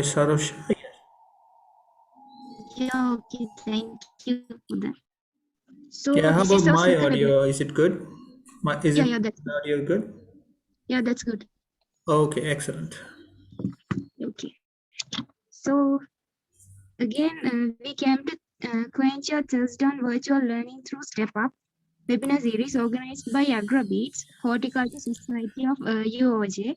Sarosha. Yeah, okay, thank you for that. So Yeah, how this about is our my second webinar. audio? Is it good? Is Yeah, it yeah, that's the good. audio good? Yeah, that's good. Okay, excellent. Okay. So again, we came to quench your thirst on virtual learning through Step Up webinar series organized by Agro Beatz, Horticulture Society of UOJ.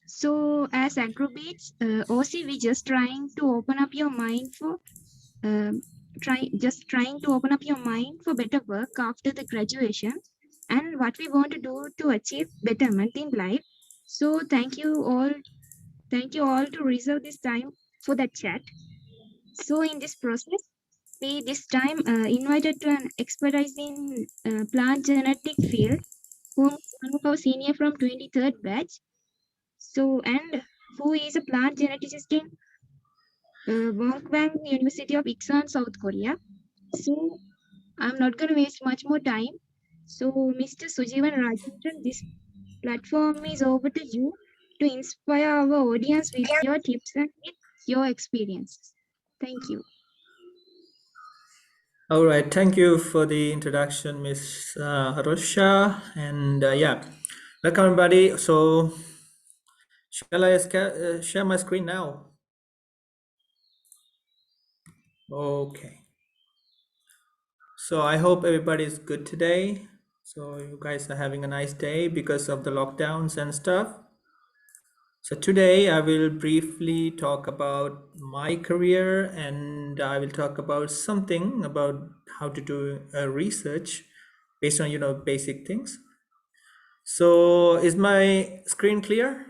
So as Agro Beatz, OC, we just trying to open up your mind for trying to open up your mind for better work after the graduation and what we want to do to achieve betterment in life. So thank you all to reserve this time for that chat. So in this process, we this time invited to an expertise in plant genetic field, who is one of our senior from 23rd batch. So and who is a plant geneticist in Wonkwang University of Iksan, South Korea. So I'm not going to waste much more time. So Mr. Sujeewan Rajendran, this platform is over to you to inspire our audience with your tips and with your experiences. Thank you. All right, thank you for the introduction, Miss Arosha. And yeah, welcome everybody. So, shall I share my screen now? Okay. So I hope everybody is good today. So you guys are having a nice day because of the lockdowns and stuff. So today I will briefly talk about my career and I will talk about something about how to do research based on, basic things. So is my screen clear?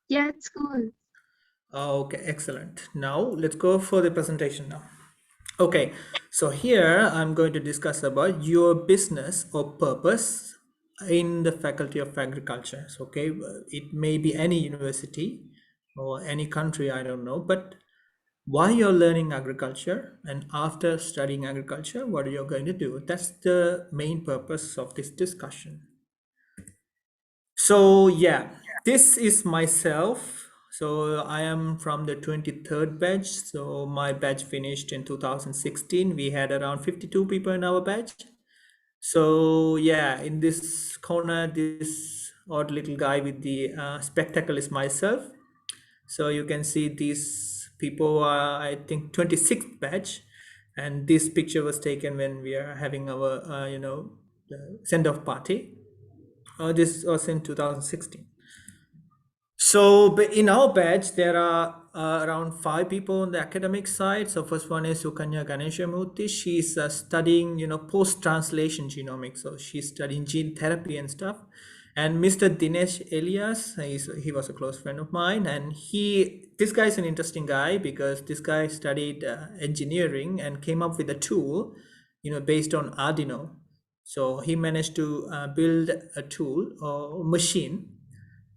Yeah, it's cool. Okay, excellent. Now let's go for the presentation now. Okay, so here I'm going to discuss about your business or purpose in the Faculty of Agriculture. So, okay, it may be any university or any country, I don't know, but why you're learning agriculture and after studying agriculture, what are you going to do? That's the main purpose of this discussion. So yeah, this is myself. So I am from the 23rd batch. So my batch finished in 2016. We had around 52 people in our batch. So yeah, in this corner, this odd little guy with the spectacle is myself. So you can see these people are, I think, 26th batch. And this picture was taken when we are having our, send-off party. This was in 2016. So, but in our batch, there are around 5 people on the academic side. So, first one is Sukanya Ganeshamurthy. She's studying, post-translation genomics. So, she's studying gene therapy and stuff. And Mr. Dinesh Elias, he was a close friend of mine. And this guy is an interesting guy because this guy studied engineering and came up with a tool, based on Arduino. So, he managed to build a tool or machine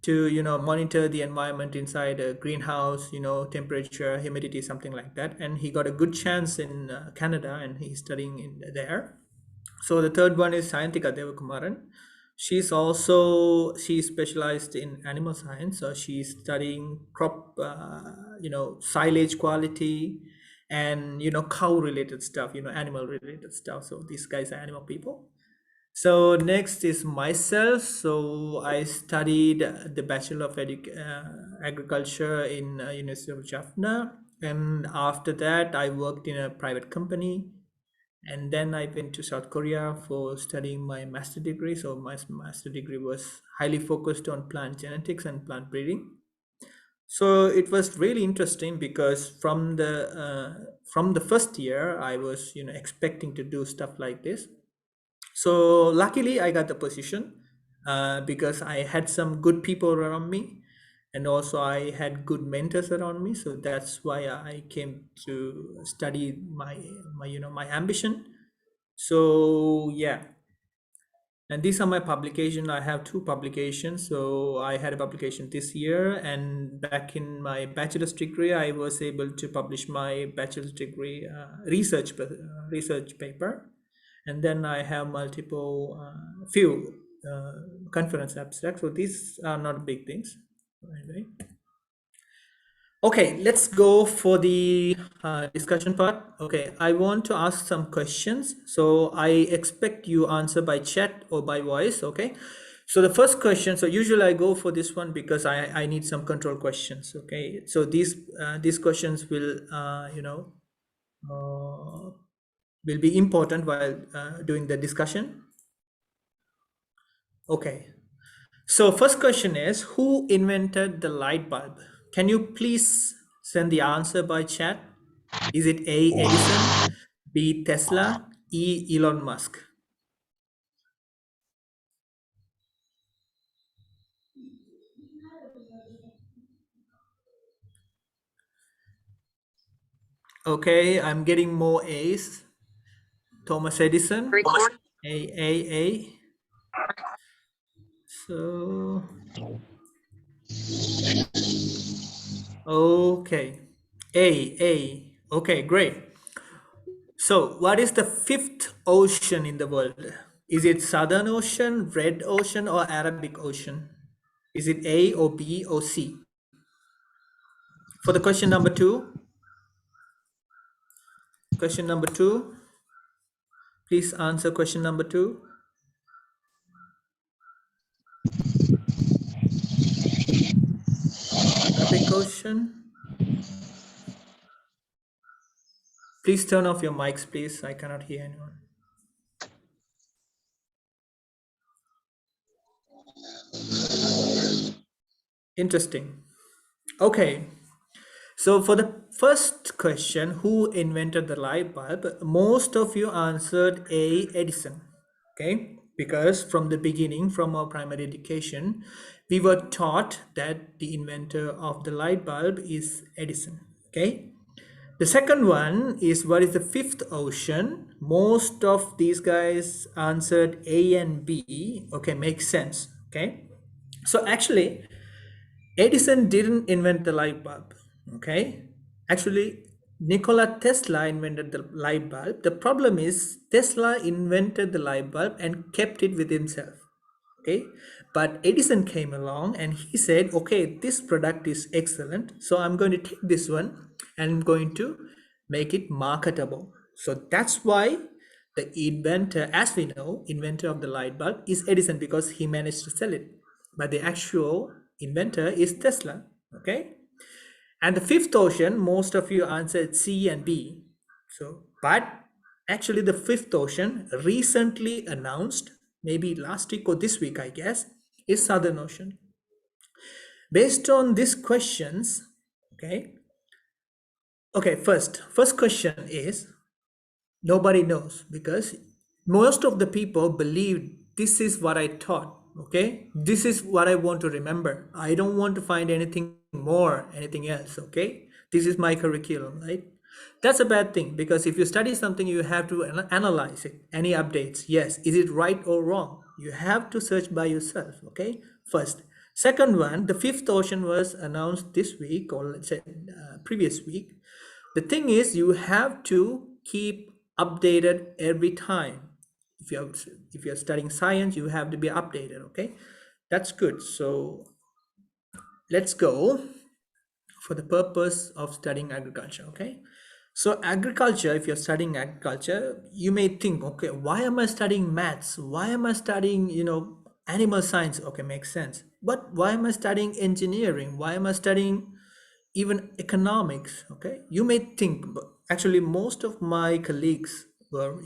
to monitor the environment inside a greenhouse, temperature, humidity, something like that. And he got a good chance in Canada and he's studying in there. So the third one is Sayantika Devakumaran. She's specialized in animal science, so she's studying crop silage quality and cow related stuff, animal related stuff. So these guys are animal people. So next is myself. So I studied the Bachelor of Agriculture in University of Jaffna, and after that I worked in a private company, and then I went to South Korea for studying my master degree. So my master degree was highly focused on plant genetics and plant breeding. So it was really interesting because from the first year I was expecting to do stuff like this. So luckily, I got the position because I had some good people around me, and also I had good mentors around me. So that's why I came to study my ambition. So yeah, and these are my publication. I have 2 publications. So I had a publication this year, and back in my bachelor's degree, I was able to publish my bachelor's degree research paper, and then I have multiple few conference abstracts. So these are not big things. Anyway, Okay, let's go for the discussion part. Okay, I want to ask some questions. So I expect you answer by chat or by voice. Okay. So the first question. So usually I go for this one because I need some control questions. Okay. So these questions will will be important while doing the discussion. Okay. So first question is, who invented the light bulb? Can you please send the answer by chat? Is it A, Edison, B, Tesla, E, Elon Musk? Okay, I'm getting more A's. Thomas Edison. A. So, okay. A. Okay, great. So, what is the fifth ocean in the world? Is it Southern Ocean, Red Ocean, or Arabic Ocean? Is it A or B or C? For the question number two, please answer question number two. Arabic Ocean. Please turn off your mics, please. I cannot hear anyone. Interesting. Okay. So for the first question, who invented the light bulb? Most of you answered A, Edison. Okay. Because from the beginning, from our primary education, we were taught that the inventor of the light bulb is Edison. Okay. The second one is, what is the fifth ocean? Most of these guys answered A and B. Okay, makes sense. Okay. So actually, Edison didn't invent the light bulb. Okay. Actually, Nikola Tesla invented the light bulb. The problem is Tesla invented the light bulb and kept it with himself. Okay. But Edison came along and he said, okay, this product is excellent. So I'm going to take this one and I'm going to make it marketable. So that's why the inventor, as we know, inventor of the light bulb is Edison, because he managed to sell it. But the actual inventor is Tesla. Okay. And the fifth ocean, most of you answered C and B. So, but actually, the fifth ocean, recently announced, maybe last week or this week, I guess, is Southern Ocean. Based on these questions, okay. Okay, first question is, nobody knows, because most of the people believe this is what I taught. Okay, this is what I want to remember. I don't want to find anything more, anything else. Okay, this is my curriculum, right? That's a bad thing, because if you study something, you have to analyze it. Any updates? Yes, is it right or wrong? You have to search by yourself. Okay, first. Second one, the fifth ocean was announced this week, or let's say previous week. The thing is, you have to keep updated every time. If you're studying science, you have to be updated. Okay, that's good. So let's go for the purpose of studying agriculture. Okay, so agriculture, if you're studying agriculture, you may think, okay, why am I studying maths? Why am I studying animal science? Okay, makes sense. But why am I studying engineering? Why am I studying even economics? Okay, you may think, but actually most of my colleagues were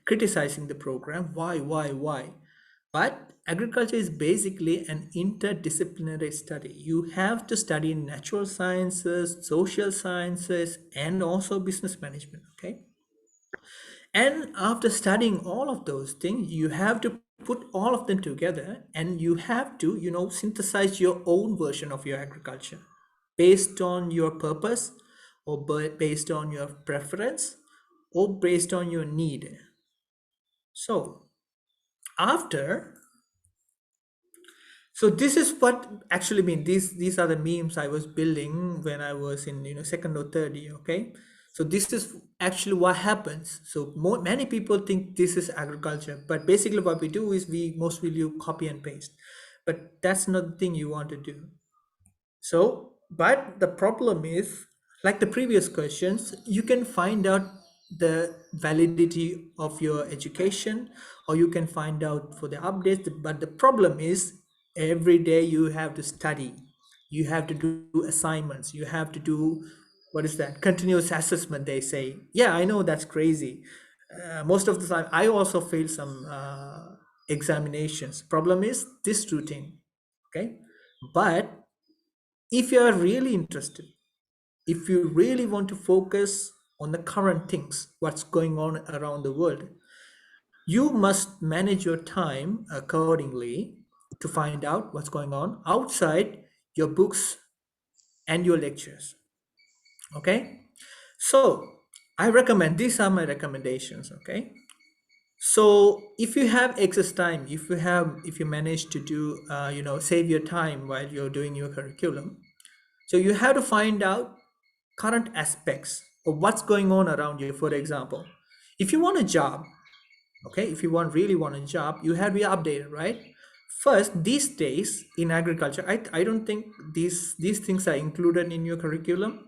criticizing the program. Why? But agriculture is basically an interdisciplinary study. You have to study natural sciences, social sciences, and also business management. Okay, and after studying all of those things, you have to put all of them together, and you have to synthesize your own version of your agriculture based on your purpose, or based on your preference, or based on your need. So after so this is what actually mean, these are the memes I was building when I was in second or third year. Okay, so this is actually what happens. So many people think this is agriculture, but basically what we do is we mostly do copy and paste, but that's not the thing you want to do. So But the problem is, like the previous questions, you can find out the validity of your education, or you can find out for the updates. But the problem is, every day you have to study, you have to do assignments, you have to do, what is that, continuous assessment, they say. Yeah, I know that's crazy. Most of the time, I also fail some examinations. Problem is this routine. Okay, but if you are really interested, if you really want to focus on the current things, what's going on around the world, you must manage your time accordingly to find out what's going on outside your books and your lectures. Okay, so I recommend, these are my recommendations. Okay, so if you have excess time, if you manage to do save your time while you're doing your curriculum, so you have to find out current aspects of what's going on around you. For example, if you want a job, okay, if you really want a job, you have to be updated, right? First, these days in agriculture, I don't think these things are included in your curriculum.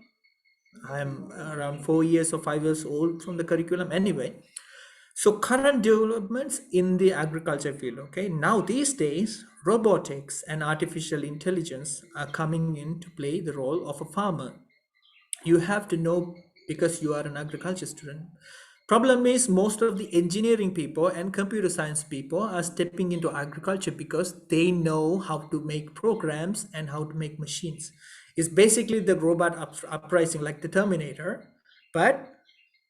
I'm around 4 years or 5 years old from the curriculum anyway. So current developments in the agriculture field, okay, now these days robotics and artificial intelligence are coming in to play the role of a farmer. You have to know, because you are an agriculture student. Problem is, most of the engineering people and computer science people are stepping into agriculture because they know how to make programs and how to make machines. It's basically the robot uprising, like the Terminator. But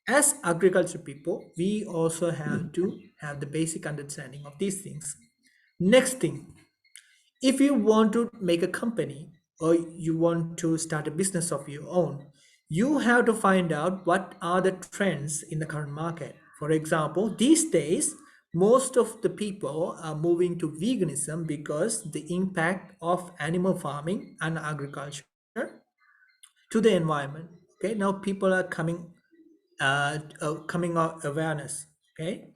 as agriculture people, we also have to have the basic understanding of these things. Next thing, if you want to make a company or you want to start a business of your own, you have to find out what are the trends in the current market. For example, these days, most of the people are moving to veganism because the impact of animal farming and agriculture to the environment. Okay, now people are coming out awareness. Okay,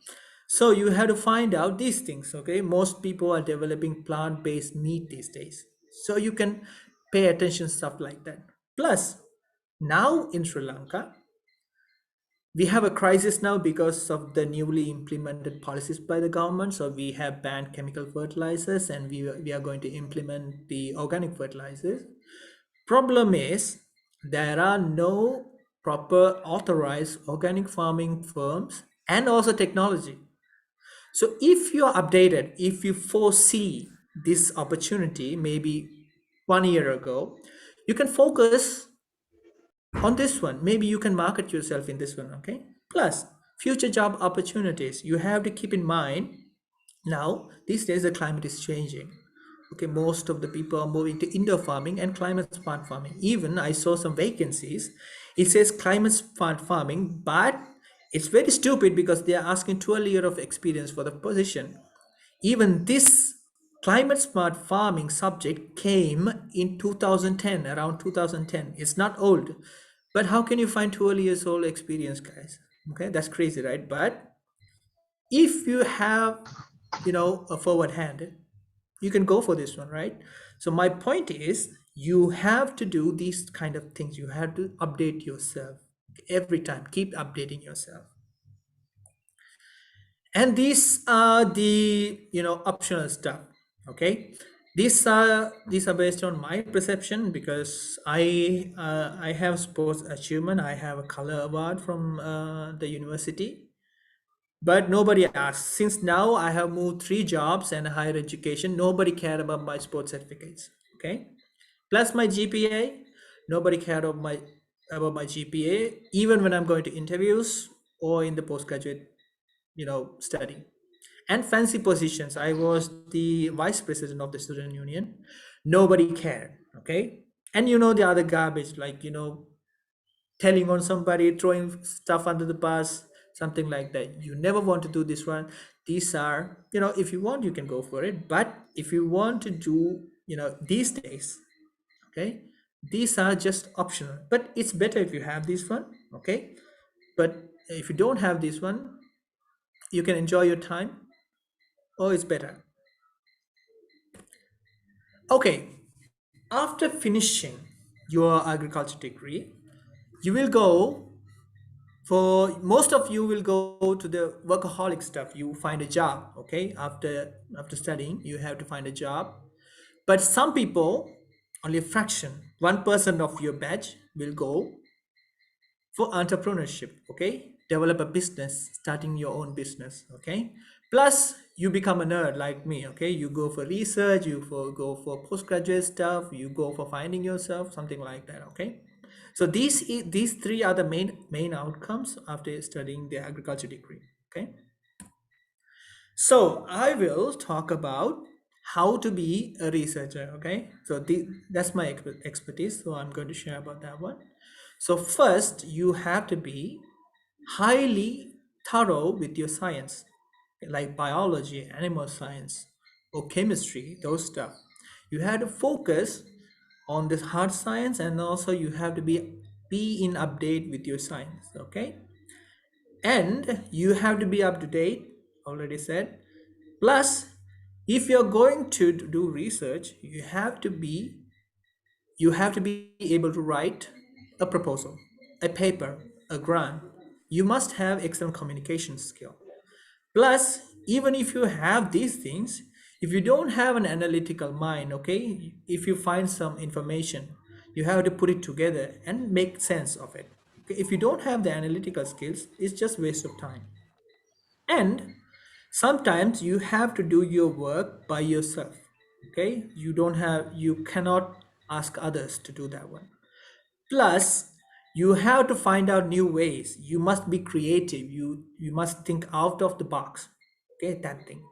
so you have to find out these things. Okay, most people are developing plant-based meat these days, so you can pay attention stuff like that. Plus, now in Sri Lanka, we have a crisis now because of the newly implemented policies by the government. So we have banned chemical fertilizers, and we are going to implement the organic fertilizers. Problem is, there are no proper authorized organic farming firms and also technology. So if you're updated, if you foresee this opportunity maybe 1 year ago, you can focus on this one. Maybe you can market yourself in this one. Okay. Plus, future job opportunities. You have to keep in mind, now, these days, the climate is changing. Okay, most of the people are moving to indoor farming and climate smart farming. Even I saw some vacancies. It says climate smart farming, but it's very stupid because they are asking 12 years of experience for the position. Even this climate smart farming subject came in 2010, around 2010. It's not old, but how can you find 12 years old experience, guys? Okay, that's crazy, right? But if you have, a forward hand, you can go for this one, right? So my point is, you have to do these kind of things. You have to update yourself every time. Keep updating yourself. And these are the optional stuff. Okay, these are based on my perception, because I have sports achievement. I have a color award from the university. But nobody asked. Since now I have moved 3 jobs and higher education, nobody cared about my sports certificates. Okay. Plus my GPA, nobody cared about my GPA, even when I'm going to interviews or in the postgraduate, study. And fancy positions. I was the vice president of the student union. Nobody cared. Okay. And the other garbage, like, telling on somebody, throwing stuff under the bus, something like that. You never want to do this one. These are, if you want, you can go for it. But if you want to do, these days, okay, these are just optional. But it's better if you have this one, okay? But if you don't have this one, you can enjoy your time, or it's better. Okay, after finishing your agriculture degree, you will go for most of you will go to the workaholic stuff. You find a job, okay, after studying you have to find a job. But some people, only a fraction, 1% of your batch will go for entrepreneurship, okay, develop a business, starting your own business, okay. Plus you become a nerd like me, okay, you go for research, go for postgraduate stuff, you go for finding yourself, something like that, okay. So these three are the main outcomes after studying the agriculture degree, okay. So I will talk about how to be a researcher, okay. So that's my expertise, so I'm going to share about that one. So first you have to be highly thorough with your science, like biology, animal science, or chemistry, those stuff. You have to focus on this hard science, and also you have to be in update with your science, okay. And you have to be up to date, already said. Plus, if you're going to do research, you have to be able to write a proposal, a paper, a grant. You must have excellent communication skill. Plus, even if you have these things, if you don't have an analytical mind, okay, if you find some information, you have to put it together and make sense of it. Okay? If you don't have the analytical skills, it's just waste of time. And sometimes you have to do your work by yourself. Okay, you cannot ask others to do that one. Plus, you have to find out new ways. You must be creative. You must think out of the box. Okay, that thing.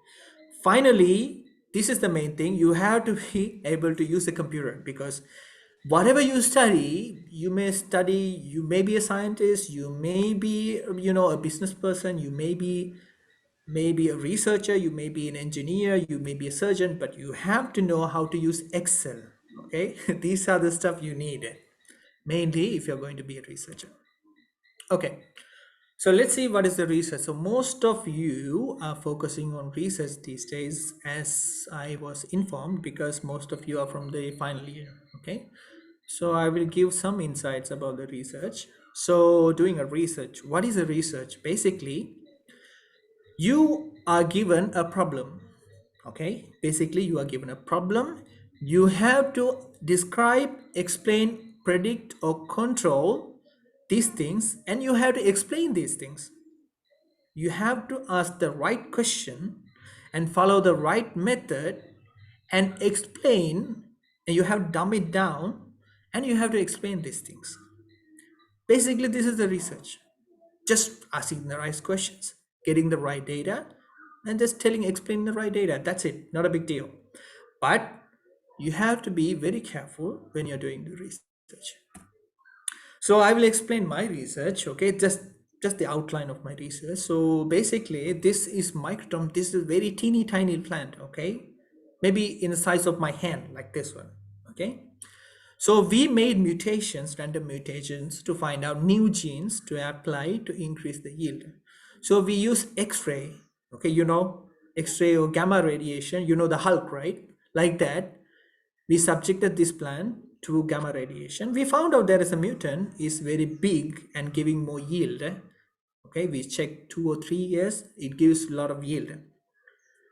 Finally, this is the main thing. You have to be able to use a computer, because whatever you study, you may be a scientist, you may be, a business person, you may be a researcher, you may be an engineer, you may be a surgeon, but you have to know how to use Excel. Okay, these are the stuff you need mainly if you're going to be a researcher. Okay, so let's see what is the research. So most of you are focusing on research these days, as I was informed, because most of you are from the final year. Okay, so I will give some insights about the research. So doing a research, what is a research? Basically, you are given a problem. Okay, basically you are given a problem. You have to describe, explain, predict, or control these things, and you have to explain these things. You have to ask the right question and follow the right method and explain, and you have to dumb it down, and you have to explain these things. Basically this is the research, just asking the right questions, getting the right data, and just explaining the right data. That's it, not a big deal. But you have to be very careful when you're doing the research. So I will explain my research, okay, just the outline of my research. So basically this is microtome. This is very teeny tiny plant, okay, maybe in the size of my hand, like this one, okay. So we made random mutations, to find out new genes to apply to increase the yield. So we use X-ray, okay, X-ray or gamma radiation, the Hulk, right? Like that, we subjected this plant to gamma radiation. We found out there is a mutant is very big and giving more yield. Okay, we checked 2 or 3 years, it gives a lot of yield.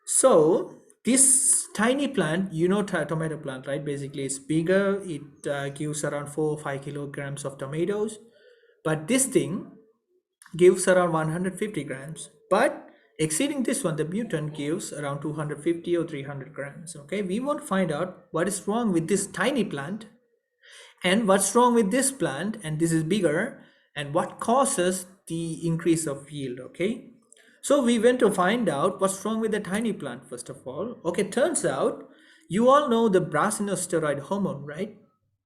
So this tiny plant, tomato plant, right? Basically, it's bigger. It gives around 4 or 5 kilograms of tomatoes, but this thing gives around 150 grams. But exceeding this one, the mutant gives around 250 or 300 grams. Okay, we want to find out what is wrong with this tiny plant, and what's wrong with this plant, and this is bigger, and what causes the increase of yield. Okay, so we went to find out what's wrong with the tiny plant first of all. Okay, turns out you all know the brassinosteroid hormone, right?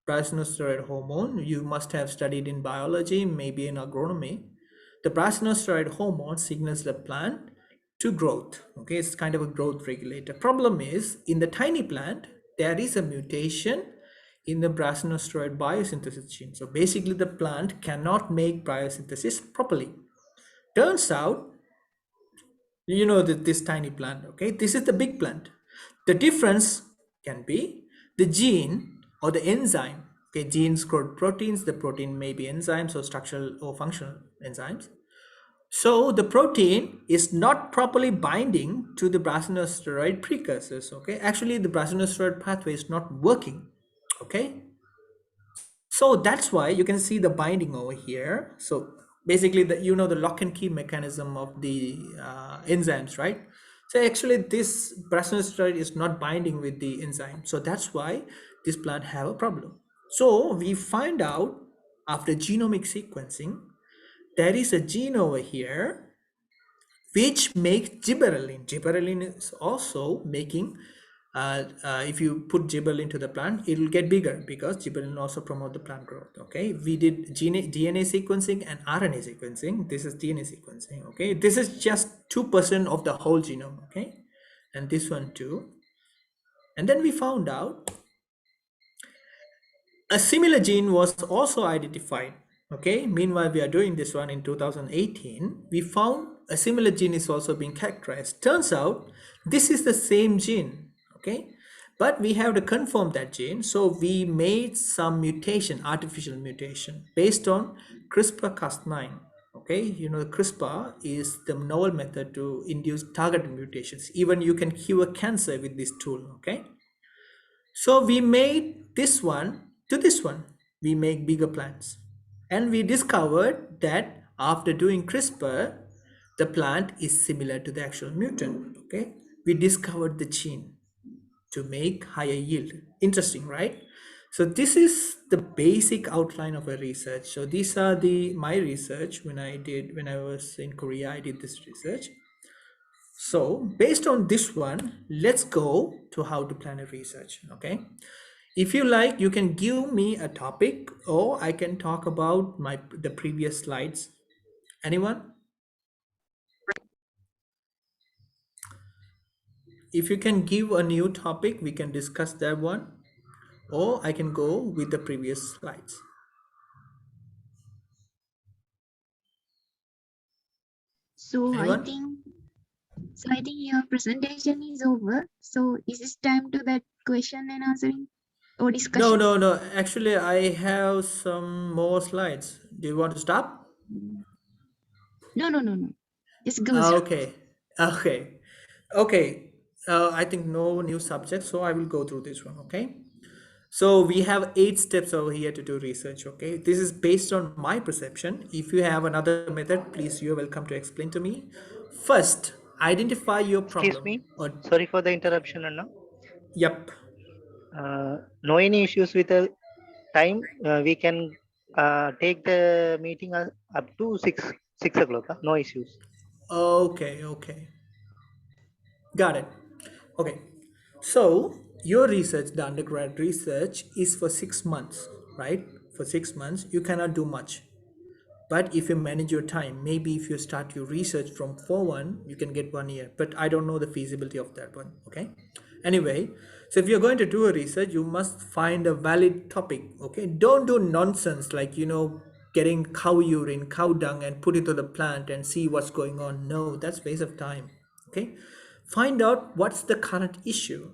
Brassinosteroid hormone, you must have studied in biology, maybe in agronomy. The brassinosteroid hormone signals the plant to growth. Okay, it's kind of a growth regulator. Problem is, in the tiny plant there is a mutation in the brassinosteroid biosynthesis gene. So basically the plant cannot make biosynthesis properly. Turns out, this tiny plant, okay, this is the big plant. The difference can be the gene or the enzyme. Okay, genes code proteins. The protein may be enzymes or structural or functional enzymes. So the protein is not properly binding to the brassinosteroid precursors. Okay, actually the brassinosteroid pathway is not working. Okay, so that's why you can see the binding over here. So basically, the lock and key mechanism of the enzymes, right? So actually, this brassinosteroid is not binding with the enzyme. So that's why this plant have a problem. So we find out after genomic sequencing, there is a gene over here which makes gibberellin. Gibberellin is also making, if you put gibberellin to the plant, it will get bigger because gibberellin also promote the plant growth. Okay, we did DNA sequencing and RNA sequencing. This is DNA sequencing. Okay, this is just 2% of the whole genome. Okay, and this one too. And then we found out a similar gene was also identified. Okay, meanwhile, we are doing this one in 2018. We found a similar gene is also being characterized. Turns out this is the same gene. Okay, but we have to confirm that gene. So we made some mutation, artificial mutation, based on CRISPR-Cas9. Okay, CRISPR is the novel method to induce targeted mutations. Even you can cure cancer with this tool. Okay, so we made this one to this one. We make bigger plants. And we discovered that after doing CRISPR, the plant is similar to the actual mutant. Okay. We discovered the gene to make higher yield. Interesting, right? So this is the basic outline of a research. So these are the my research when I was in Korea, I did this research. So based on this one, let's go to how to plan a research. Okay. If you like, you can give me a topic or I can talk about the previous slides. Anyone? If you can give a new topic, we can discuss that one or I can go with the previous slides. So I Anyone? think so I think your presentation is over. So is this time to that question and answering or No, discussion? no, no. Actually, I have some more slides. Do you want to stop? Mm. No, no, no, no. Just go straight. Okay. Okay. Okay. I think no new subject, so I will go through this one. Okay. So we have 8 steps over here to do research. Okay, this is based on my perception. If you have another method, please, you're welcome to explain to me. First, identify your Excuse problem. me. Or Sorry for the interruption, Anna. yep. No any issues with the time. We can take the meeting up to 6 o'clock. No issues. Okay, okay, got it. Okay, so your research, the undergrad research, is for 6 months, right? For 6 months, you cannot do much. But if you manage your time, maybe if you start your research from 4-1, you can get 1 year. But I don't know the feasibility of that one. Okay. Anyway, so if you're going to do a research, you must find a valid topic. Okay. Don't do nonsense like, getting cow urine, cow dung and put it to the plant and see what's going on. No, that's waste of time. Okay. Find out what's the current issue.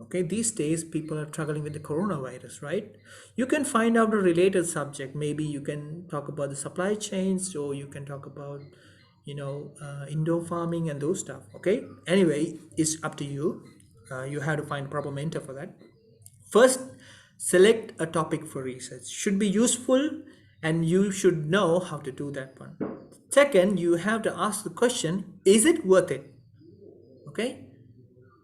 Okay, these days people are struggling with the coronavirus, right? You can find out a related subject. Maybe you can talk about the supply chains, or you can talk about, indoor farming and those stuff. Okay, anyway, it's up to you. You have to find proper mentor for that. First, select a topic for research. Should be useful, and you should know how to do that one. Second, you have to ask the question: is it worth it? Okay,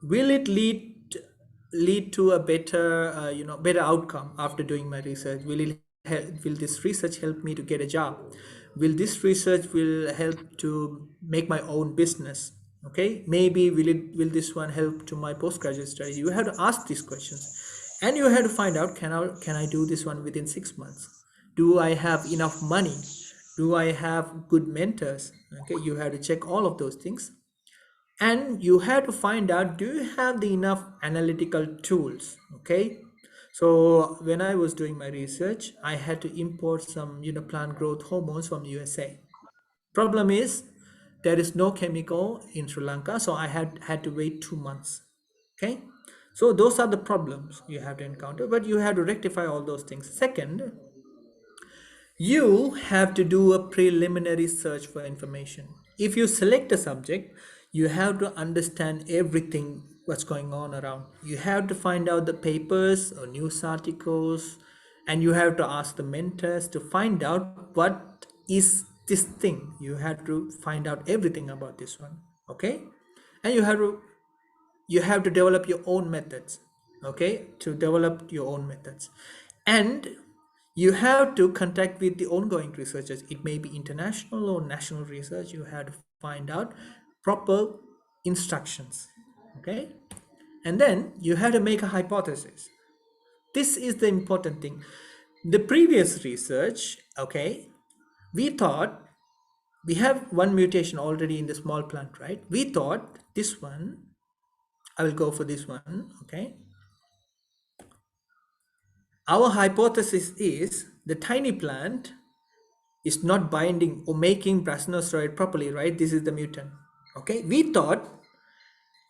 will it lead to a better outcome after doing my research? Will this research help me to get a job? Will this research will help to make my own business? Okay, maybe will this one help to my postgraduate study? You have to ask these questions, and you have to find out, can I do this one within 6 months? Do I have enough money? Do I have good mentors? Okay, you have to check all of those things, and you have to find out, do you have the enough analytical tools? Okay, so when I was doing my research, I had to import some plant growth hormones from USA. Problem is, there is no chemical in Sri Lanka, so I had to wait 2 months. Okay, So those are the problems you have to encounter, but you have to rectify all those things. Second, you have to do a preliminary search for information. If you select a subject, you have to understand everything what's going on around. You have to find out the papers or news articles, and you have to ask the mentors to find out what is this thing. You have to find out everything about this one. Okay? And you have to develop your own methods, okay, to develop your own methods. And you have to contact with the ongoing researchers. It may be international or national research. You have to find out proper instructions, okay. And then you have to make a hypothesis. This is the important thing. The previous research, okay, we thought we have one mutation already in the small plant, right? We thought this one, I will go for this one, okay. Our hypothesis is the tiny plant is not binding or making brassinosteroid properly, right? This is the mutant. Okay, we thought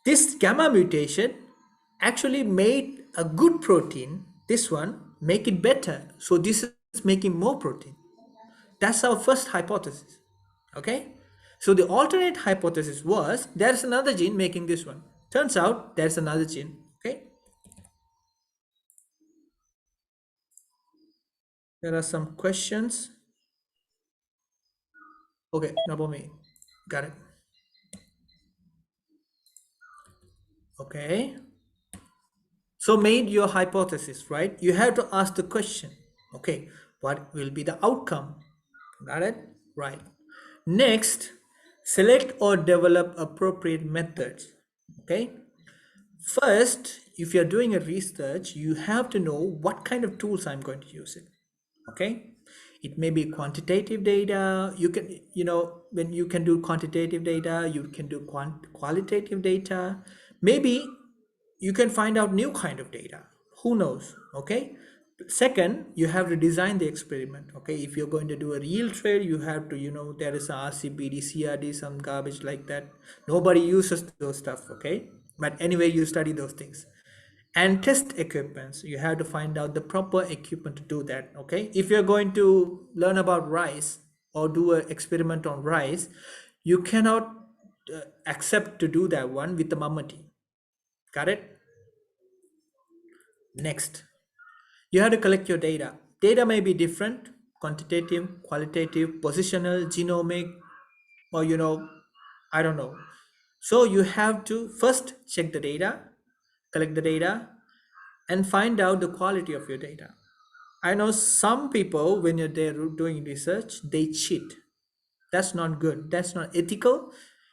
this gamma mutation actually made a good protein. This one make it better. So this is making more protein. That's our first hypothesis. Okay, so the alternate hypothesis was there's another gene making this one. Turns out there's another gene. Okay, there are some questions. Okay, Nabomi, got it. Okay. So made your hypothesis, right? You have to ask the question, okay, what will be the outcome? Got it? Right. Next, select or develop appropriate methods. Okay. First, if you're doing a research, you have to know what kind of tools I'm going to use it. Okay. It may be quantitative data. You can, when you can do quantitative data, you can do qualitative data. Maybe you can find out new kind of data. Who knows? Okay. Second, you have to design the experiment. Okay, if you're going to do a real trade, you have to, there is a RCBD, CRD, some garbage like that. Nobody uses those stuff. Okay, but anyway, you study those things. And test equipments, you have to find out the proper equipment to do that. Okay, if you're going to learn about rice or do an experiment on rice, you cannot accept to do that one with the mammoth. Got it? Next, you have to collect your data. Data may be different: quantitative, qualitative, positional, genomic, or I don't know. So you have to first check the data, collect the data, and find out the quality of your data. I know some people, when they're doing research, they cheat. That's not good. That's not ethical,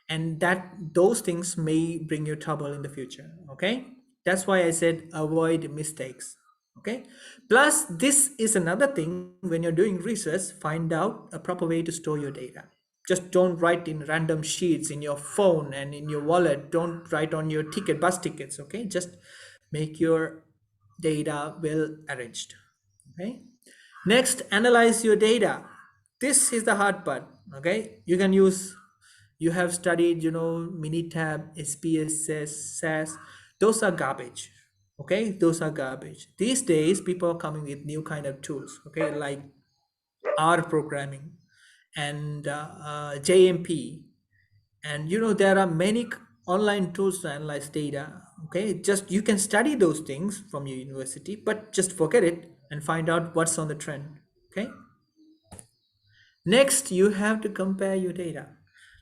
and those things may bring you trouble in the future. Okay, that's why I said avoid mistakes. Okay, plus this is another thing. When you're doing research, find out a proper way to store your data. Just don't write in random sheets in your phone and in your wallet. Don't write on your bus tickets. Okay, just make your data well arranged. Okay, next, analyze your data. This is the hard part. Okay, you have studied, Minitab, SPSS, SAS. Those are garbage. Okay, those are garbage. These days, people are coming with new kind of tools. Okay, like R programming and JMP, and there are many online tools to analyze data. Okay, just you can study those things from your university, but just forget it and find out what's on the trend. Okay, next you have to compare your data.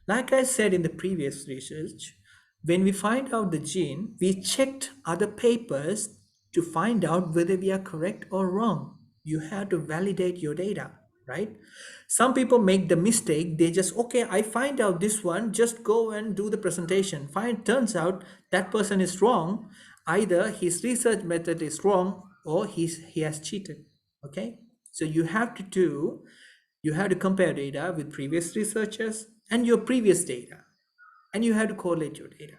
Like I said in the previous research, when we find out the gene, we checked other papers to find out whether we are correct or wrong. You have to validate your data, right? Some people make the mistake, they just, okay, I find out this one, just go and do the presentation. Turns out that person is wrong. Either his research method is wrong or he has cheated. Okay, so you have to compare data with previous researchers and your previous data, and you have to correlate your data.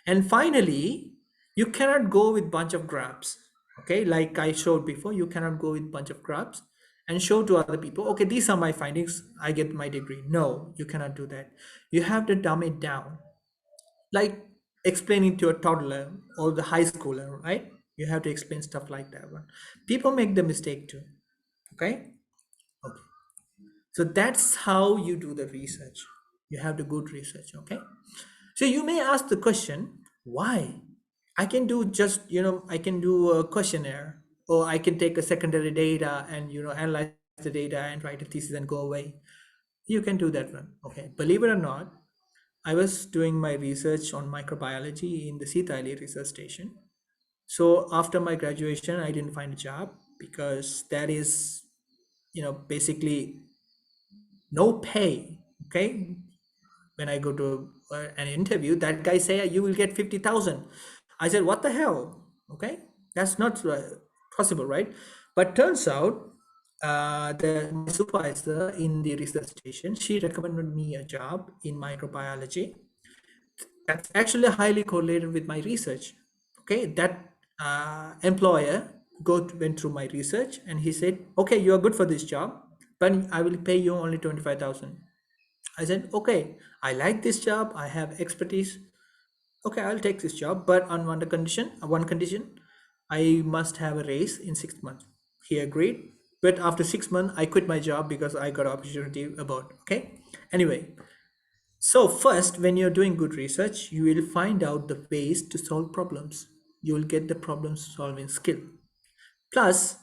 And finally, you cannot go with bunch of graphs. Okay, like I showed before, you cannot go with bunch of graphs and show to other people, okay, these are my findings, I get my degree. No, you cannot do that. You have to dumb it down. Like explaining to a toddler or the high schooler, right? You have to explain stuff like that one. People make the mistake too. Okay. Okay. So that's how you do the research. You have to good research. Okay. So you may ask the question, why? I can do just, I can do a questionnaire, or I can take a secondary data and, analyze the data and write a thesis and go away. You can do that one. Okay. Believe it or not, I was doing my research on microbiology in the Sitaili research station. So after my graduation, I didn't find a job because that is, basically no pay. Okay. When I go to an interview, that guy say you will get 50,000. I said, what the hell? Okay, that's not possible, right? But turns out, the my supervisor in the research station, she recommended me a job in microbiology. That's actually highly correlated with my research. Okay, that employer went through my research and he said, okay, you are good for this job, but I will pay you only 25,000. I said, okay, I like this job. I have expertise. Okay, I'll take this job, but on one condition, I must have a raise in 6 months. He agreed. But after 6 months, I quit my job because I got opportunity about. Okay. Anyway, so first, when you're doing good research, you will find out the ways to solve problems. You will get the problem solving skill. Plus,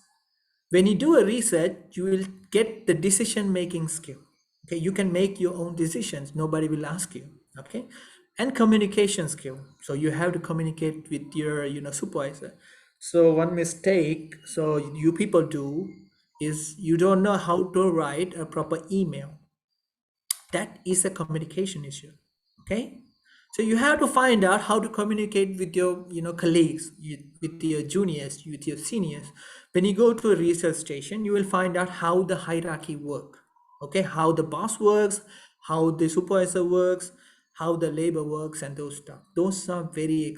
when you do a research, you will get the decision making skill. Okay, you can make your own decisions, nobody will ask you. Okay, and communication skill, so you have to communicate with your supervisor. So one mistake so you people do is you don't know how to write a proper email. That is a communication issue. Okay, so you have to find out how to communicate with your colleagues, with your juniors, with your seniors. When you go to a research station, you will find out how the hierarchy work. Okay, how the boss works, how the supervisor works, how the labor works, and those stuff. Those are very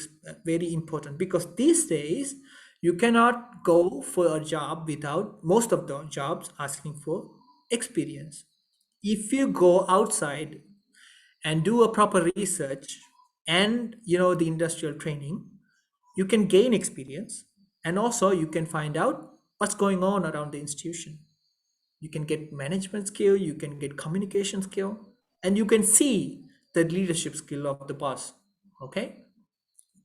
important, because these days you cannot go for a job without, most of the jobs asking for experience. If you go outside and do a proper research and the industrial training, you can gain experience, and also you can find out what's going on around the institution. You can get management skill, you can get communication skill, and you can see the leadership skill of the boss. Okay,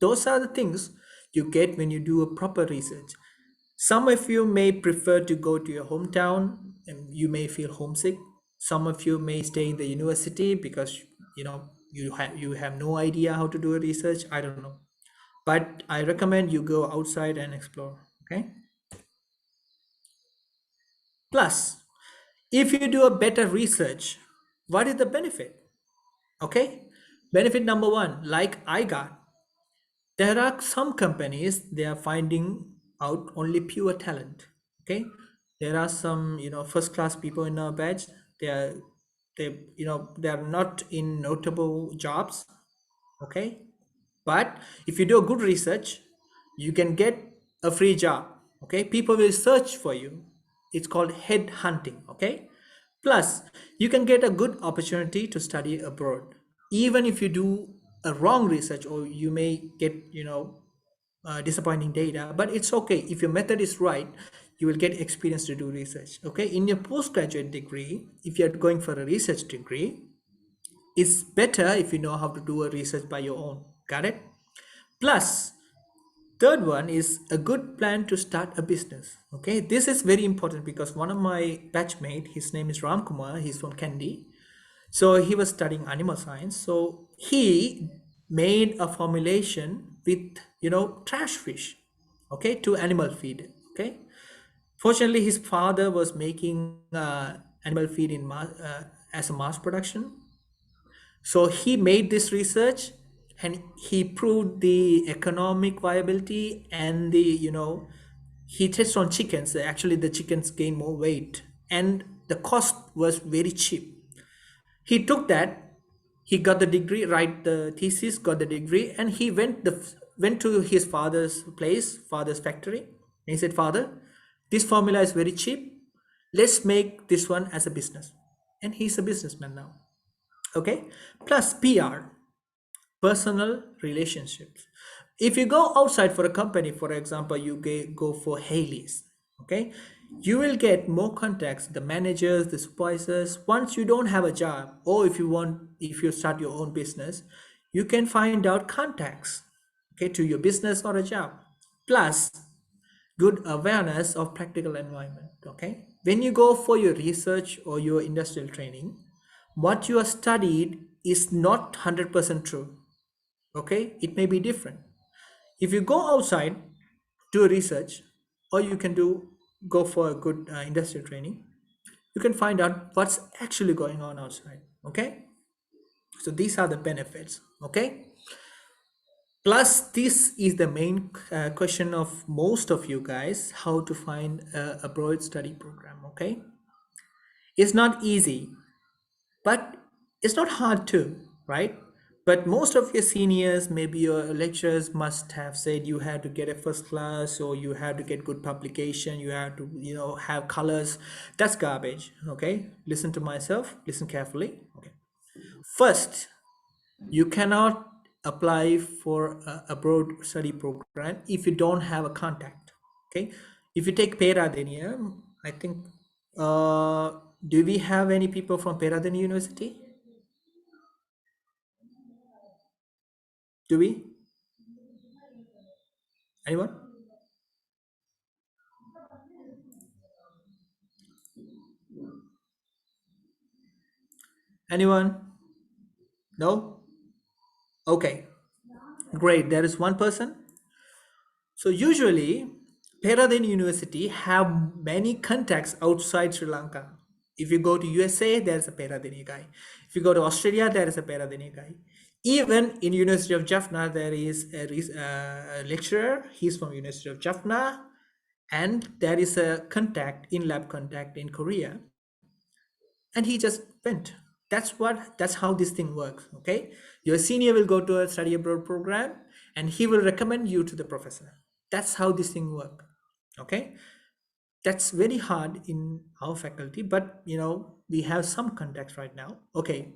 those are the things you get when you do a proper research. Some of you may prefer to go to your hometown and you may feel homesick. Some of you may stay in the university because you have no idea how to do a research. I don't know. But I recommend you go outside and explore. Okay. Plus, if you do a better research, what is the benefit? Okay. Benefit number one, like I got, there are some companies, they are finding out only pure talent. Okay, there are some first class people in our batch. They are not in notable jobs. Okay, but if you do a good research, you can get a free job. Okay, people will search for you. It's called head hunting. Okay, plus you can get a good opportunity to study abroad. Even if you do a wrong research, or you may get disappointing data, but it's okay. If your method is right, you will get experience to do research. Okay, in your postgraduate degree, if you're going for a research degree, it's better if you know how to do a research by your own. Got it? Plus, third one is a good plan to start a business. Okay, this is very important because one of my batchmate, his name is Ram Kumar, he's from Kandy. So he was studying animal science. So he made a formulation with trash fish, okay, to animal feed. Okay, fortunately his father was making animal feed as a mass production. So he made this research and he proved the economic viability, and he tested on chickens. Actually, the chickens gain more weight and the cost was very cheap. He took that, he got the degree, write the thesis, got the degree, and he went to his father's factory, and he said, "Father, this formula is very cheap. Let's make this one as a business." And he's a businessman now. Okay, plus PR. personal relationships. If you go outside for a company, for example, you go for Haley's, okay, you will get more contacts, the managers, the supervisors. Once you don't have a job, or if you start your own business, you can find out contacts, okay, to your business or a job. Plus, good awareness of practical environment, okay. When you go for your research or your industrial training, what you have studied is not 100% true, okay. It may be different. If you go outside, do research, or you can go for a good industrial training, you can find out what's actually going on outside, okay. So these are the benefits, okay. Plus, this is the main question of most of you guys, how to find a broad study program, okay. It's not easy, but it's not hard too, right? But most of your seniors, maybe your lecturers, must have said you have to get a first class, or you have to get good publication, you have to, have colors. That's garbage, okay. Listen to myself, listen carefully, okay. First, you cannot apply for a broad study program if you don't have a contact, okay. If you take Peradeniya, I think, do we have any people from Peradeniya University? Do we? Anyone? Anyone? No? Okay, great. There is one person. So usually, Peradeniya University have many contacts outside Sri Lanka. If you go to USA, there's a Peradeniya guy. If you go to Australia, there is a Peradeniya guy. Even in University of Jaffna, there is a lecturer. He's from University of Jaffna, and there is a contact, in-lab contact in Korea, and he just went. That's how this thing works, okay. Your senior will go to a study abroad program, and he will recommend you to the professor. That's how this thing works, okay. That's very hard in our faculty, but we have some contacts right now, okay.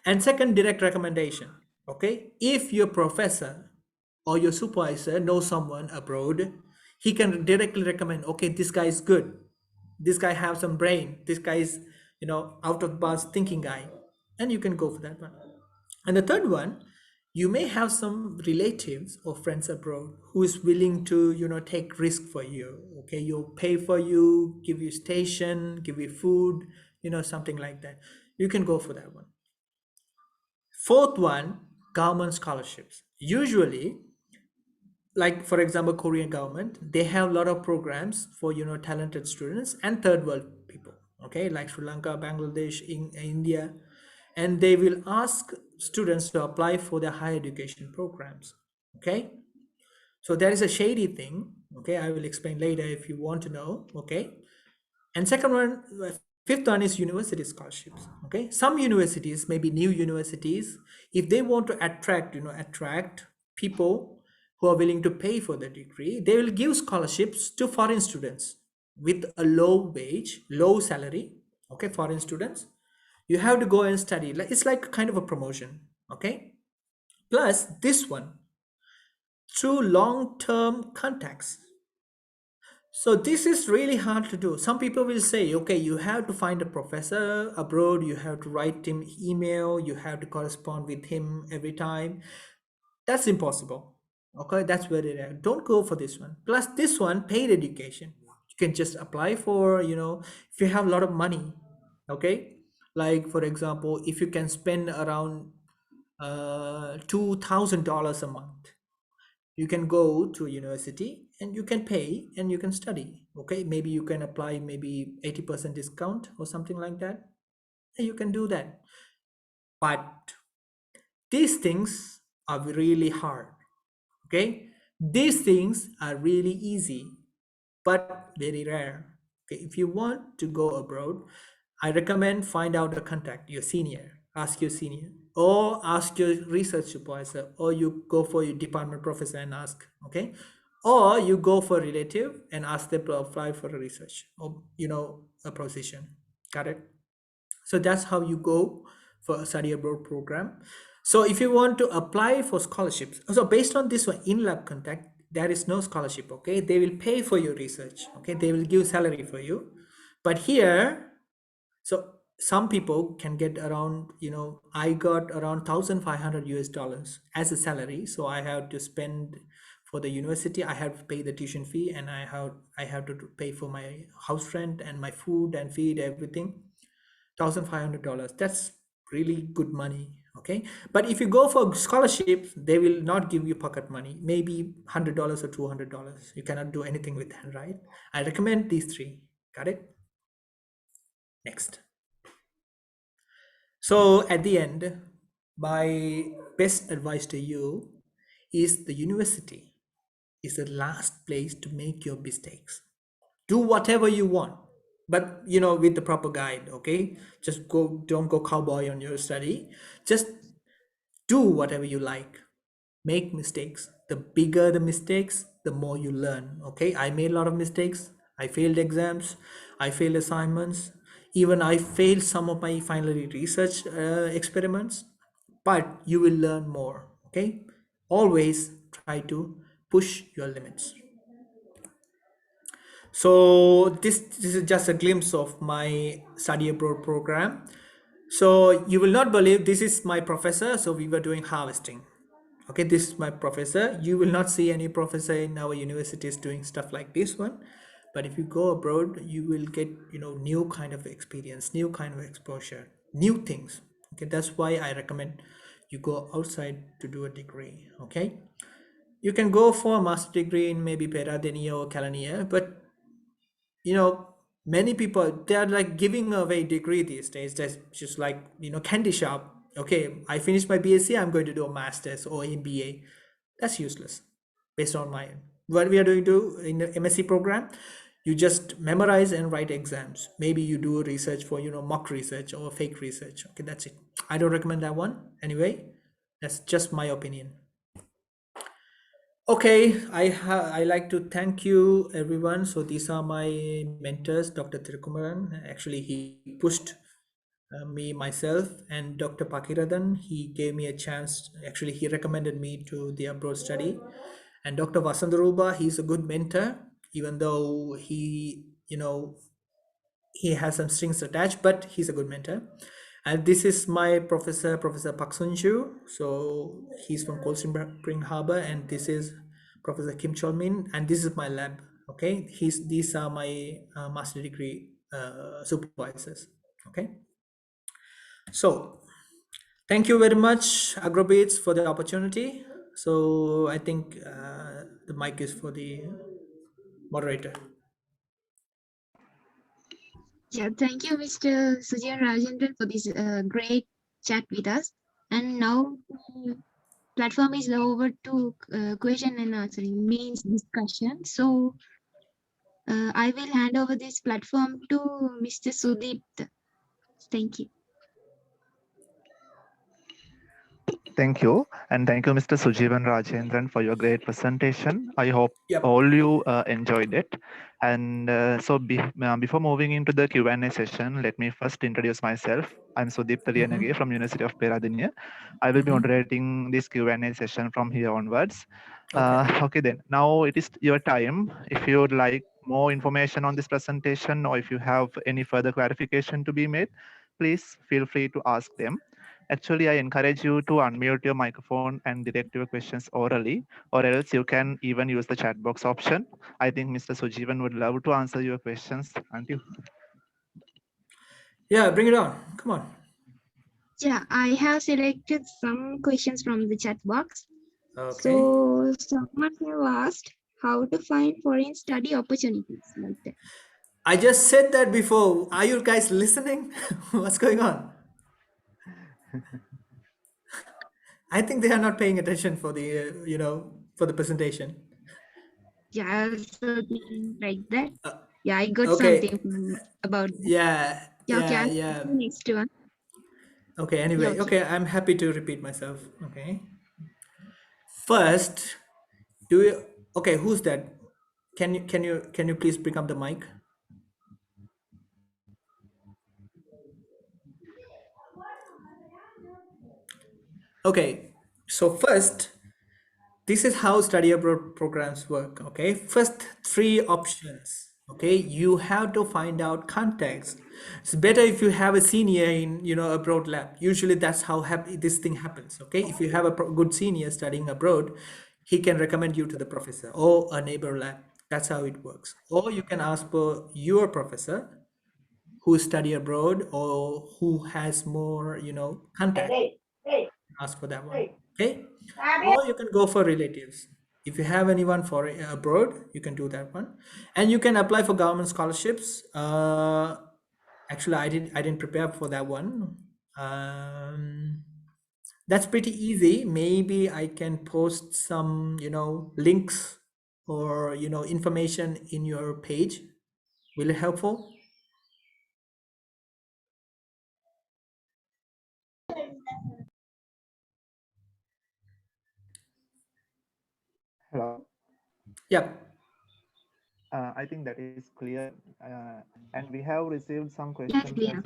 And second, direct recommendation, okay. If your professor or your supervisor knows someone abroad, he can directly recommend, okay, this guy is good, this guy have some brain, this guy is out of box thinking guy, and you can go for that one. And the third one, you may have some relatives or friends abroad who is willing to take risk for you, okay. You pay for you, give you station, give you food, something like that. You can go for that one. Fourth one, government scholarships. Usually, like for example, Korean government, they have a lot of programs for talented students and third world people, okay, like Sri Lanka, Bangladesh, in India. And they will ask students to apply for their higher education programs, okay. So there is a shady thing, okay. I will explain later if you want to know, okay. And second one, fifth one is university scholarships, okay. Some universities, maybe new universities, if they want to attract people who are willing to pay for the degree, they will give scholarships to foreign students with a low wage, low salary, okay. Foreign students, you have to go and study, like it's like kind of a promotion, okay. Plus this one, through long-term contacts. So this is really hard to do. Some people will say, okay, you have to find a professor abroad, you have to write him email, you have to correspond with him every time. That's impossible, okay. That's very rare. Don't go for this one. Plus this one, paid education, you can just apply for, if you have a lot of money, okay. Like for example, if you can spend around $2,000 a month, you can go to a university and you can pay and you can study, okay. Maybe you can apply maybe 80% discount or something like that, and you can do that. But these things are really hard, okay. These things are really easy but very rare, okay. If you want to go abroad, I recommend find out a contact, your senior, ask your senior, or ask your research supervisor, or you go for your department professor and ask, okay. Or you go for a relative and ask them to apply for a research or a position. Got it? So that's how you go for a study abroad program. So if you want to apply for scholarships, so based on this one, in lab contact, there is no scholarship. Okay, they will pay for your research. Okay, they will give salary for you. But here, so some people can get around, I got around 1,500 US dollars as a salary. So I have to spend for the university. I have to pay the tuition fee, and I have to pay for my house rent and my food and feed everything. $1,500. That's really good money. Okay, but if you go for scholarships, they will not give you pocket money. Maybe $100 or $200. You cannot do anything with that, right? I recommend these three. Got it? Next. So at the end, my best advice to you is the university is the last place to make your mistakes. Do whatever you want, but with the proper guide. Okay, just don't go cowboy on your study. Just do whatever you like. Make mistakes. The bigger the mistakes, the more you learn. Okay, I made a lot of mistakes. I failed exams, I failed assignments, even I failed some of my final research experiments, but you will learn more. Okay, always try to push your limits. So this is just a glimpse of my study abroad program. So you will not believe, this is my professor. So we were doing harvesting. Okay, this is my professor. You will not see any professor in our universities doing stuff like this one. But if you go abroad, you will get new kind of experience, new kind of exposure, new things. Okay, that's why I recommend you go outside to do a degree. Okay, you can go for a master degree in maybe Peradeniya or Kalaniya, but many people, they are like giving away degree these days. That's just like candy shop. Okay, I finished my BSc, I'm going to do a master's or MBA. That's useless based on my what we are doing to in the MSc program. You just memorize and write exams. Maybe you do research for mock research or fake research. Okay, that's it. I don't recommend that one anyway. That's just my opinion. Okay, I like to thank you everyone. So these are my mentors, Dr. Tirukumaran. Actually, he pushed me myself, and Dr. Pakiradan. He gave me a chance. Actually, he recommended me to the abroad study. And Dr. Vasandaruba, he's a good mentor, even though he has some strings attached, but he's a good mentor. And this is my professor, Professor Pak Sun-ju. So he's from Cold Spring Harbor, and this is Professor Kim Chol-min, and this is my lab. Okay, these are my master degree supervisors. Okay, so thank you very much, Agrobeats, for the opportunity. So I think the mic is for the moderator. Yeah, thank you, Mr. Sujeewan Rajendran, for this great chat with us. And now platform is over to question and answering, means discussion. So I will hand over this platform to Mr. Sudeep. Thank you. Thank you. And thank you, Mr. Sujeewan Rajendran, for your great presentation. I hope Yep. all you enjoyed it. And before moving into the Q&A session, let me first introduce myself. I'm Sudeep Taliyanage from University of Peradeniya. I will be moderating this Q&A session from here onwards. Okay, then. Now it is your time. If you would like more information on this presentation, or if you have any further clarification to be made, please feel free to ask them. Actually, I encourage you to unmute your microphone and direct your questions orally, or else you can even use the chat box option. I think Mr. Sujeewan would love to answer your questions. Thank you. Yeah, bring it on. Come on. Yeah, I have selected some questions from the chat box. Okay. So someone have asked how to find foreign study opportunities like that. I just said that before. Are you guys listening? What's going on? I think they are not paying attention for the, for the presentation. Yeah, something like that. Yeah, I got Okay. something about that. Yeah. Yeah, okay, Yeah. I'll Yeah. next one. Okay. Yeah, Anyway. okay. Okay. I'm happy to repeat myself. Okay. First, do you? Okay. Who's that? Can you please pick up the mic? Okay, so first, this is how study abroad programs work. Okay, first three options. Okay, you have to find out context. It's better if you have a senior in abroad lab. Usually that's how this thing happens. Okay, if you have a good senior studying abroad, he can recommend you to the professor or a neighbor lab. That's how it works. Or you can ask for your professor who study abroad or who has more contact. Ask for that one. Okay, or you can go for relatives. If you have anyone for abroad, you can do that one, and you can apply for government scholarships. Actually, I didn't prepare for that one. That's pretty easy. Maybe I can post some links or information in your page. Will it helpful? Hello. Yep. I think that is clear. And we have received some Yes, questions as clear.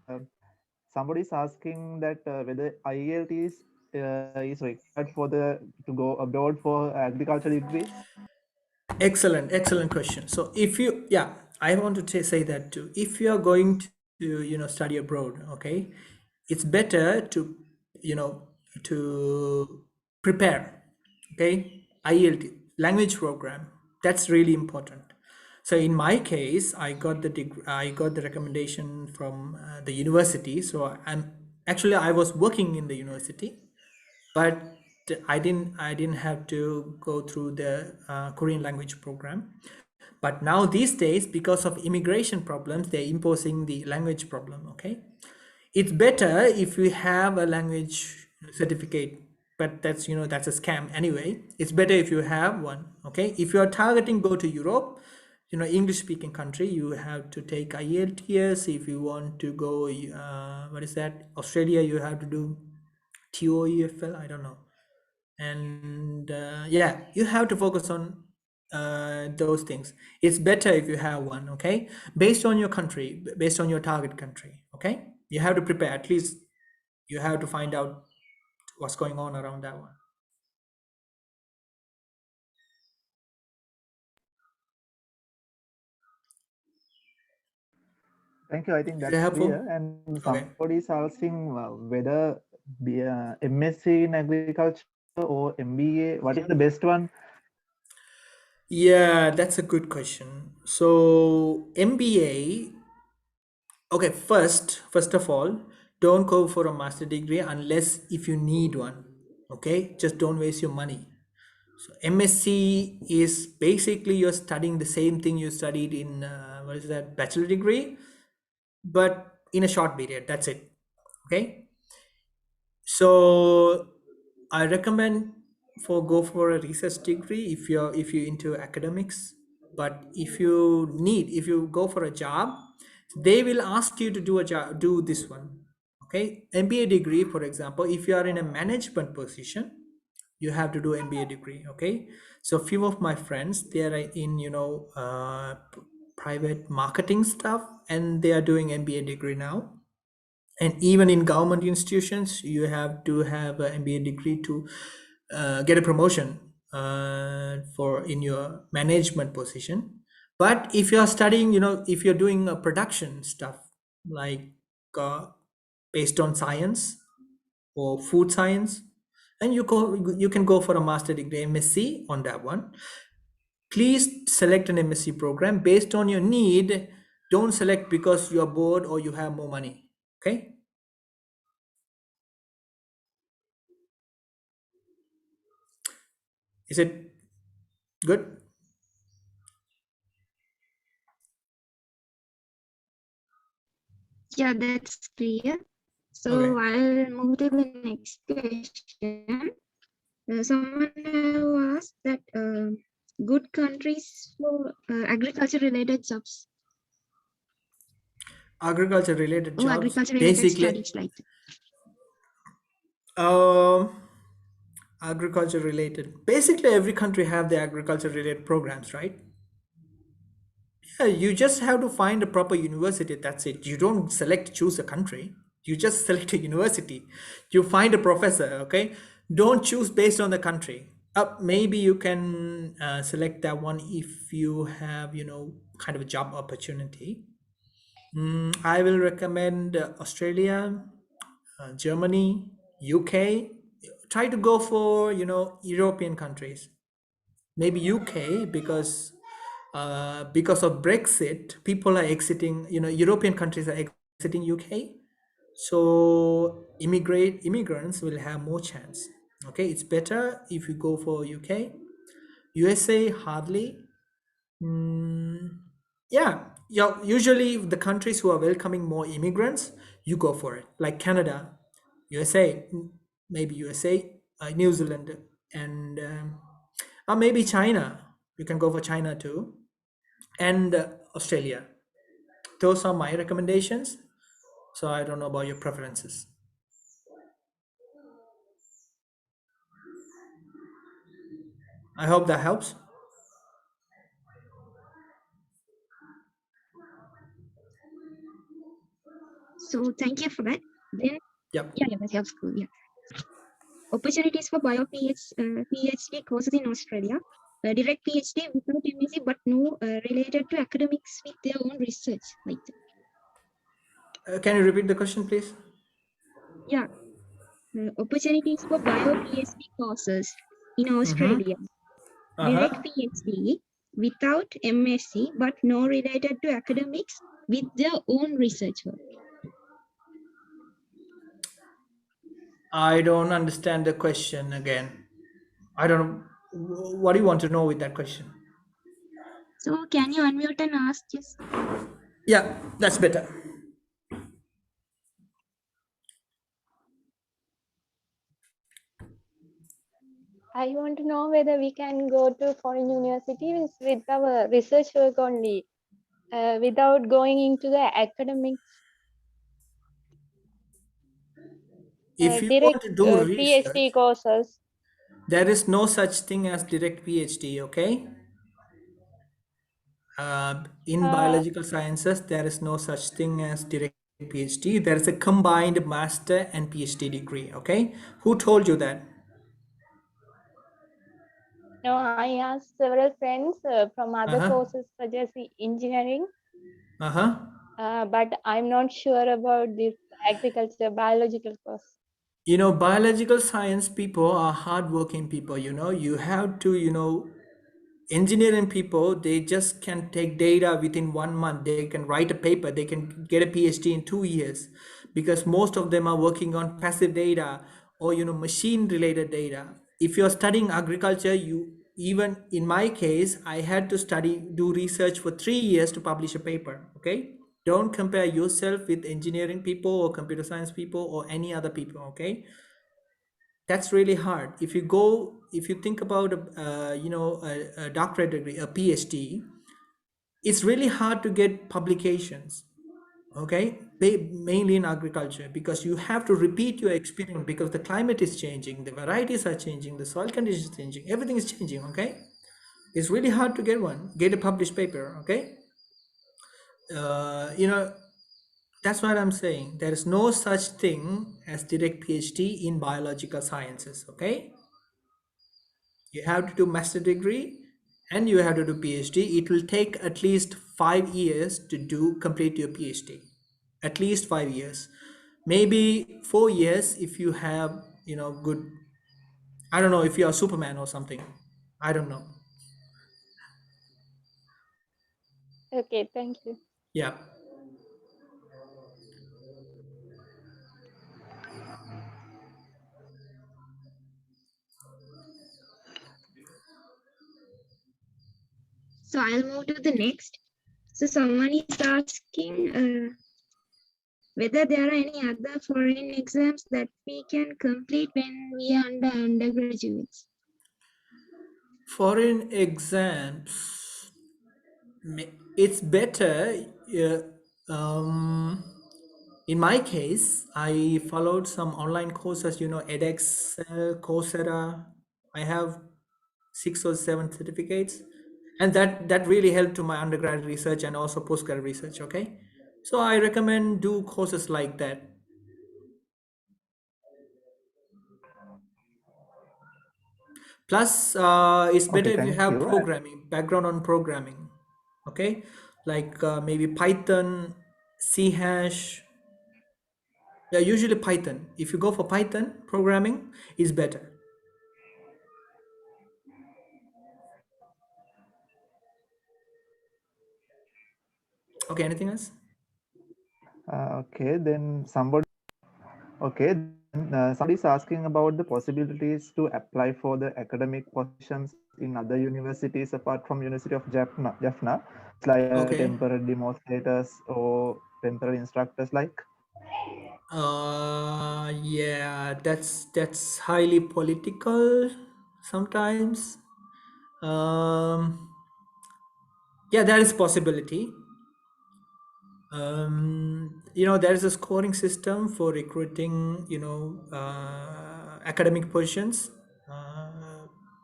well. Somebody is asking that whether IELTS is required for to go abroad for agriculture degree. Excellent question. So if you, yeah, I want to say that too. If you are going to, study abroad, okay, it's better to, to prepare, okay, IELT language program. That's really important. So in my case, I got the recommendation from the university. So I was working in the university, but I didn't have to go through the Korean language program. But now these days, because of immigration problems, they're imposing the language problem. Okay, it's better if we have a language certificate, but that's a scam anyway. It's better if you have one. Okay, if you are targeting go to Europe, English speaking country, you have to take IELTS. If you want to go what is that, Australia, you have to do TOEFL, I don't know. And yeah, you have to focus on those things. It's better if you have one. Okay, based on your country, based on your target country. Okay, you have to prepare. At least you have to find out what's going on around that one. Thank you. I think Is it that's clear. helpful? And Okay. somebody is asking whether MSc in agriculture or MBA, what is the best one? Yeah, that's a good question. So MBA, okay, first of all, don't go for a master degree unless if you need one. Okay, just don't waste your money. So MSc is basically you're studying the same thing you studied in what is that, bachelor degree, but in a short period. That's it. Okay. So I recommend go for a research degree if you're into academics. But if you go for a job, they will ask you to do a job, do this one. Okay, MBA degree, for example, if you are in a management position, you have to do MBA degree. Okay, so few of my friends, they are in private marketing stuff, and they are doing MBA degree now. And even in government institutions, you have to have an MBA degree to get a promotion for in your management position. But if you are studying, if you're doing a production stuff, like uh, based on science or food science, and you can go for a master degree, MSc, on that one. Please select an MSc program based on your need. Don't select because you're bored or you have more money. Okay, is it good? Yeah, that's clear. Okay. So I'll move to the next question. Someone have asked that good countries for agriculture related jobs Agriculture related or jobs, agriculture related basically. studies like um Agriculture related, basically every country have the agriculture related programs, right? Yeah, you just have to find a proper university. That's it. You don't choose a country. You just select a university, you find a professor, okay? Don't choose based on the country. Maybe you can select that one if you have, kind of a job opportunity. I will recommend Australia, Germany, UK. Try to go for, European countries. Maybe UK, because of Brexit, people are exiting, European countries are exiting UK. So immigrants will have more chance. Okay, it's better if you go for UK. USA hardly. Mm, yeah. Usually the countries who are welcoming more immigrants, you go for it. Like Canada, USA, maybe USA, New Zealand, and or maybe China. You can go for China too, and Australia. Those are my recommendations. So I don't know about your preferences. I hope that helps. So thank you for that. Then, Yep. yeah, that helps. Cool. Yeah. Opportunities for PhD courses in Australia. Direct PhD without MSc, but no related to academics with their own research, like that. Can you repeat the question, please? Yeah. Opportunities for PhD courses in Mm-hmm. Australia. Uh-huh. Direct PhD without MSc, but no related to academics with their own research work. I don't understand the question again. I don't know. What do you want to know with that question? So can you unmute and ask just? Yeah, that's better. I want to know whether we can go to foreign universities with our research work only, without going into the academics, If you direct want to do research, PhD courses. there is no such thing as direct PhD, okay? In Uh, biological sciences, there is no such thing as direct PhD. There is a combined master and PhD degree, okay? Who told you that? no, I asked several friends from other Uh-huh. courses such as engineering, Uh-huh. but I'm not sure about this agriculture biological course. Biological science people are hardworking people. You have to, engineering people, they just can take data within 1 month. They can write a paper, they can get a PhD in 2 years, because most of them are working on passive data or machine related data. If you're studying agriculture, even in my case, I had to do research for 3 years to publish a paper. Okay, don't compare yourself with engineering people or computer science people or any other people. Okay, that's really hard. If you think about a doctorate degree, a PhD, it's really hard to get publications. Okay, mainly in agriculture, because you have to repeat your experience, because the climate is changing, the varieties are changing, the soil conditions are changing, everything is changing. Okay, it's really hard to get a published paper. Okay, uh, you know that's what I'm saying. There is no such thing as direct PhD in biological sciences. Okay, you have to do master degree and you have to do PhD. It will take at least 5 years to complete your PhD. At least 5 years, maybe 4 years if you have good. I don't know if you are Superman or something. I don't know. Okay, thank you. Yeah. So I'll move to the next. So someone is asking whether there are any other foreign exams that we can complete when we are undergraduates. Foreign exams, it's better. In my case, I followed some online courses, edX, Coursera. I have 6 or 7 certificates, and that really helped to my undergrad research and also postgrad research. Okay, so I recommend do courses like that. Plus, it's better Okay, if you thank have you. programming, background on programming. Okay, like maybe Python, C hash. Yeah, usually Python. If you go for Python programming, is better. Okay, anything else? Okay, then somebody. Okay, then, somebody is asking about the possibilities to apply for the academic positions in other universities apart from University of Jaffna. It's like Okay. temporary demo status or temporary instructors like. Yeah, that's highly political sometimes. Um, yeah, there is possibility. There is a scoring system for recruiting, academic positions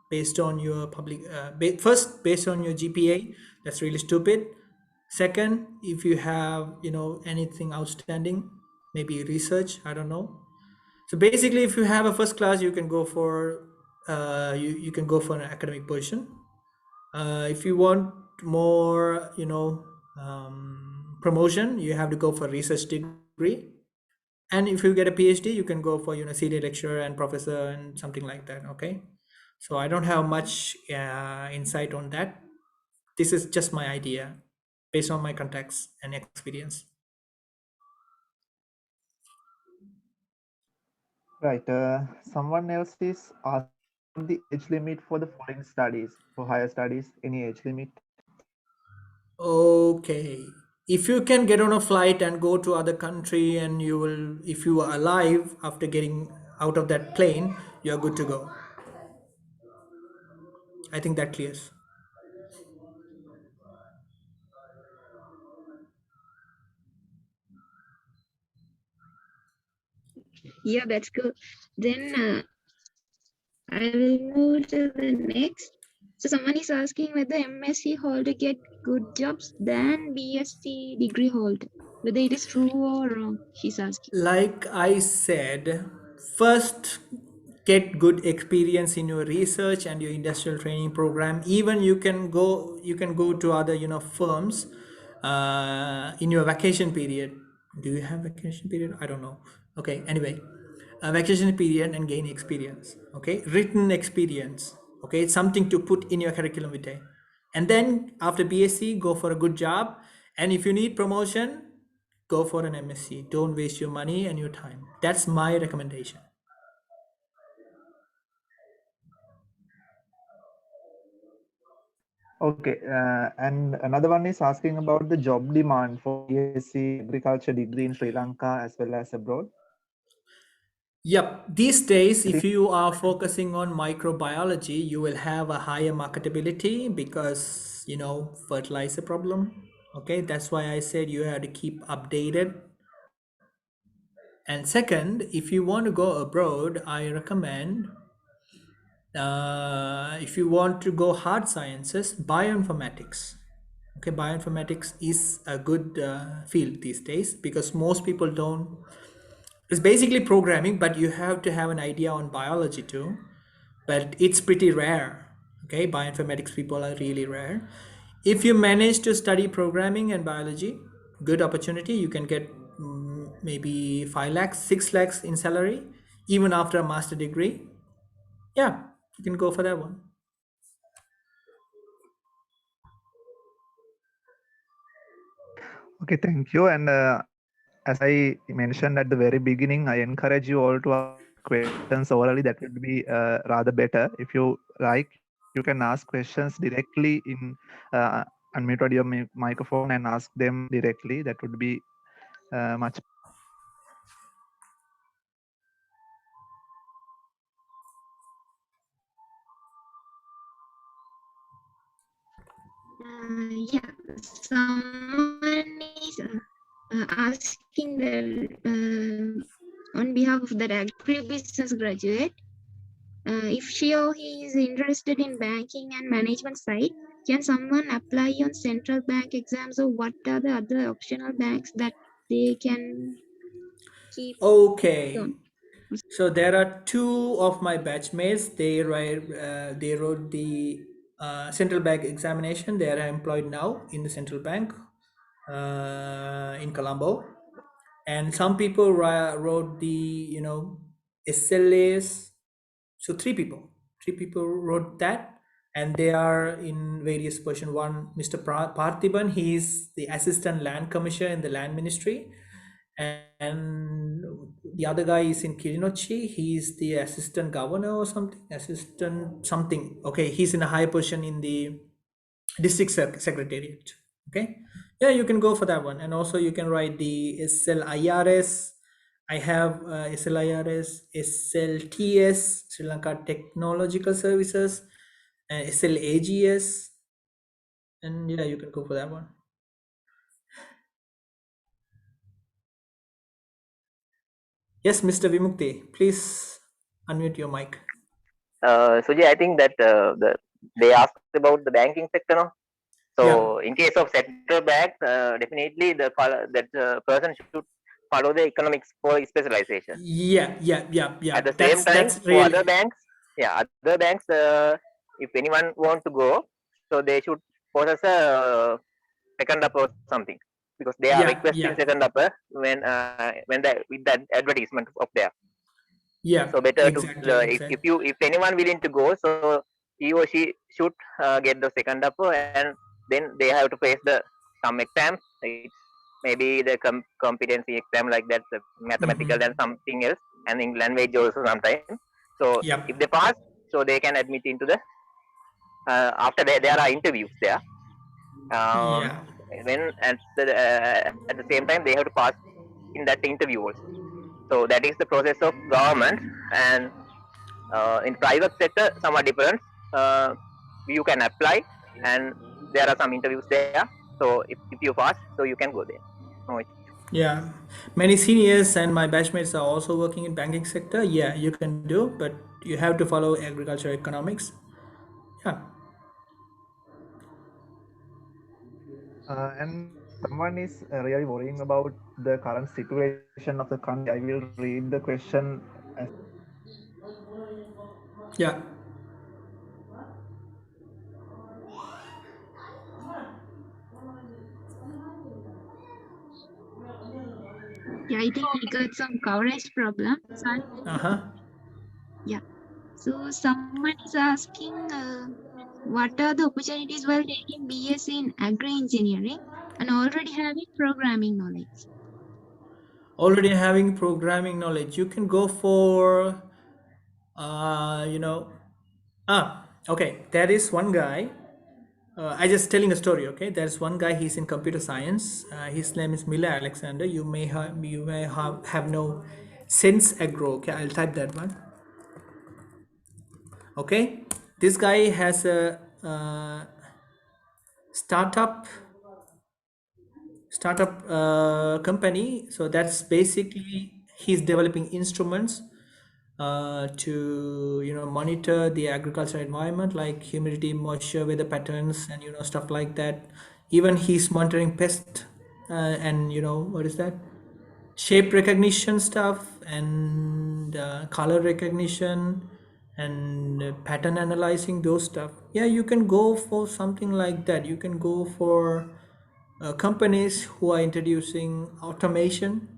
based on your first based on your GPA. That's really stupid. Second, if you have, anything outstanding, maybe research, I don't know. So basically, if you have a first class, you can go for you can go for an academic position. If you want more, promotion, you have to go for research degree. And if you get a PhD, you can go for, senior lecturer and professor and something like that. Okay. So I don't have much insight on that. This is just my idea based on my context and experience. Right. Someone else is asking about the age limit for the foreign studies, for higher studies. Any age limit? Okay. If you can get on a flight and go to other country and you will, if you are alive after getting out of that plane, you're good to go. I think that clears. Yeah, that's good. Then I will move to the next. So someone is asking whether MSc holder get good jobs than BSc degree holder. Whether it is true or wrong, she's asking. Like I said, first get good experience in your research and your industrial training program. Even you can go to other, firms in your vacation period. Do you have vacation period? I don't know. Okay, anyway, vacation period and gain experience. Okay, written experience. Okay, it's something to put in your curriculum vitae. And then after BSc, go for a good job. And if you need promotion, go for an MSc. Don't waste your money and your time. That's my recommendation. Okay. And another one is asking about the job demand for BSc agriculture degree in Sri Lanka as well as abroad. Yep. These days, I if think. you are focusing on microbiology, you will have a higher marketability because, fertilizer problem. Okay. That's why I said you have to keep updated. And second, if you want to go abroad, I recommend if you want to go hard sciences, bioinformatics. Okay, bioinformatics is a good field these days because most people don't. It's basically programming, but you have to have an idea on biology too. But it's pretty rare. Okay, bioinformatics people are really rare. If you manage to study programming and biology, good opportunity. You can get maybe 5 lakhs, 6 lakhs in salary, even after a master degree. Yeah, you can go for that one. Okay, thank you. And as I mentioned at the very beginning, I encourage you all to ask questions orally. That would be rather better. If you like, you can ask questions directly in unmuted your microphone and ask them directly. That would be much. Yeah, someone is asking that on behalf of that agribusiness graduate, if she or he is interested in banking and management side, can someone apply on central bank exams, or what are the other optional banks that they can keep Okay. on? So there are two of my batchmates. They wrote the central bank examination. They are employed now in the central bank in Colombo, and some people wrote the SLAs. So three people wrote that, and they are in various positions. One, Mr. Parthiban, he is the assistant land commissioner in the land ministry, and the other guy is in Kilinochi. He's the assistant governor or something, assistant something. Okay, he's in a high position in the district secretariat. Okay, yeah, you can go for that one, and also you can write the SLIRS. I have SLIRS, SLTS, Sri Lanka Technological Services, SLAGS, and yeah, you can go for that one. Yes, Mr. Vimukti, please unmute your mic. Sujay, I think that they asked about the banking sector, no? So in case of central bank, definitely that person should follow the economics for specialization. Yeah. At the same time, That's for really other banks, if anyone want to go, so they should process a second up or something, because they are requesting second upper when with that advertisement of there. Yeah, So better to exactly. if anyone willing to go, so he or she should get the second upper, and then they have to face some exams. It's maybe the competency exam like that, the mathematical and something else, and in language also sometimes. So if they pass, so they can admit into the after there are interviews there. When at the same time they have to pass in that interview also. So that is the process of government, and in private sector somewhat different. You can apply, and there are some interviews there. So if you pass, so you can go there. No issue. Yeah, many seniors and my batchmates are also working in banking sector. Yeah, you can do, but you have to follow agriculture economics. Yeah. And someone is really worrying about the current situation of the country. I will read the question as Yeah. Yeah, I think he got some coverage problem. Yeah. So someone is asking, what are the opportunities while taking BSc in Agri engineering and already having programming knowledge? Already having programming knowledge, you can go for, okay, there is one guy. I just telling a story. Okay, there's one guy. He's in computer science. His name is Miller Alexander. You may have no Sense Agro. Okay, I'll type that one. Okay, this guy has a startup company. So that's basically he's developing instruments to monitor the agricultural environment, like humidity, moisture, weather patterns, and stuff like that. Even he's monitoring pest and what is that, shape recognition stuff, and color recognition, and pattern analyzing, those stuff. Yeah, you can go for something like that. You can go for companies who are introducing automation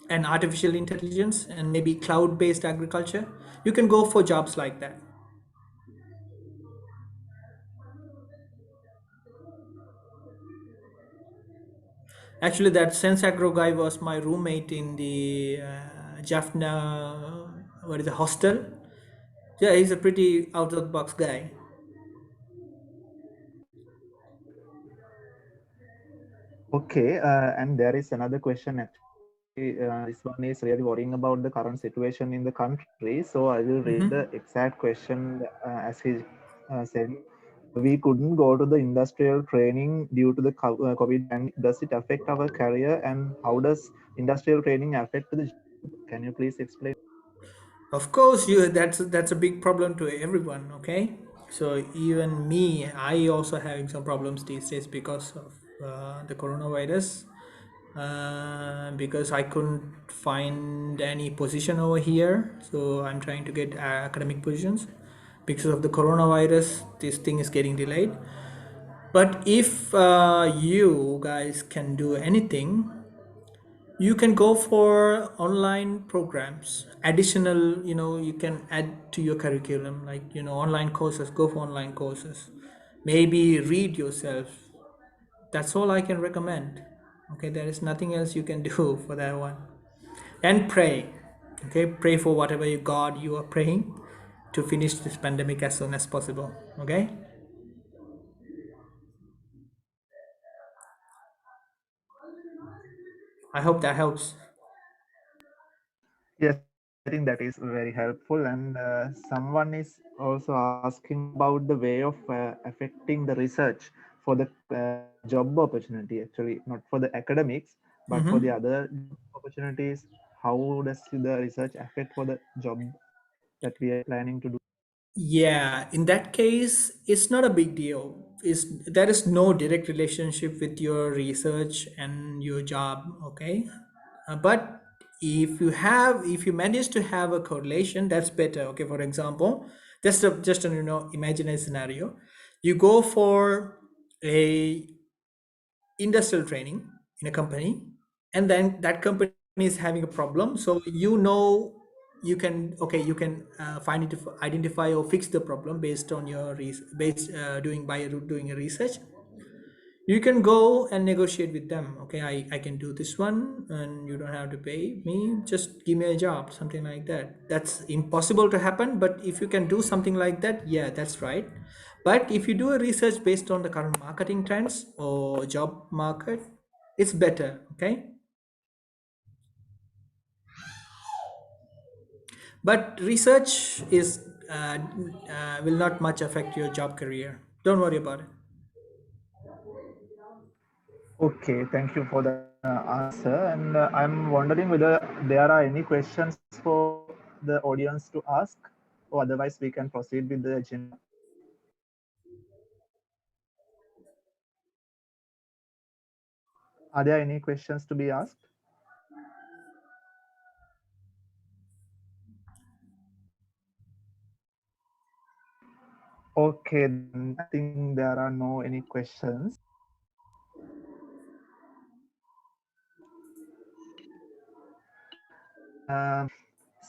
and artificial intelligence and maybe cloud-based agriculture. You can go for jobs like that. Actually, that Sense Agro guy was my roommate in the Jaffna, what is the hostel. Yeah, he's a pretty out of the box guy. okay. And there is another question. Actually, this one is really worrying about the current situation in the country. So I will read the exact question as he said. We couldn't go to the industrial training due to the COVID. And does it affect our career? And how does industrial training affect the job? Can you please explain? Of course, that's a big problem to everyone. Okay, so even me, I also having some problems these days because of the coronavirus. because I couldn't find any position over here. So I'm trying to get academic positions. Because of the coronavirus, this thing is getting delayed. But if you guys can do anything, you can go for online programs, additional, you can add to your curriculum, like, online courses. Go for online courses, maybe read yourself. That's all I can recommend. Okay, there is nothing else you can do for that one. And pray. Okay, pray for whatever god you are praying to finish this pandemic as soon as possible. Okay, I hope that helps. Yes, I think that is very helpful. And someone is also asking about the way of affecting the research for the job opportunity, actually, not for the academics, but for the other job opportunities. How does the research affect for the job that we are planning to do? Yeah, in that case, it's not a big deal. There is no direct relationship with your research and your job, okay? But if you manage to have a correlation, that's better. Okay, for example, just a imaginary scenario. You go for a industrial training in a company, and then that company is having a problem, so you can find it, identify or fix the problem based on your doing a research. You can go and negotiate with them. Okay, I can do this one and you don't have to pay me, just give me a job, something like that. That's impossible to happen, but if you can do something like that, yeah, that's right. But if you do a research based on the current marketing trends or job market, it's better. Okay, but research is will not much affect your job career. Don't worry about it. Okay, thank you for the answer. And I'm wondering whether there are any questions for the audience to ask, or otherwise we can proceed with the agenda. Are there any questions to be asked? Okay, then I think there are no any questions.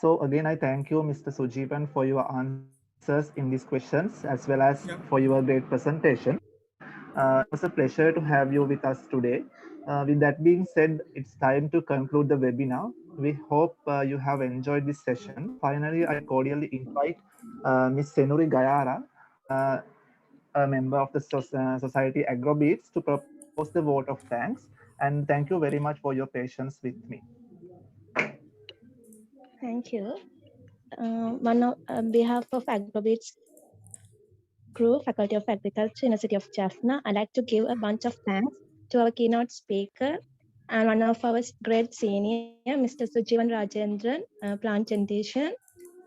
So again, I thank you, Mr. Sujeewan, for your answers in these questions as well as Yeah. for your great presentation. It was a pleasure to have you with us today. With that being said, it's time to conclude the webinar. We hope you have enjoyed this session. Finally, I cordially invite Ms. Senuri Gayara, uh, a member of the Society Agro Beatz, to propose the vote of thanks. And thank you very much for your patience with me. Thank you. On behalf of AgroBits crew, Faculty of Agriculture, University of Jaffna, I'd like to give a bunch of thanks to our keynote speaker and one of our great senior, Mr. Sujeewan Rajendran, plant generation,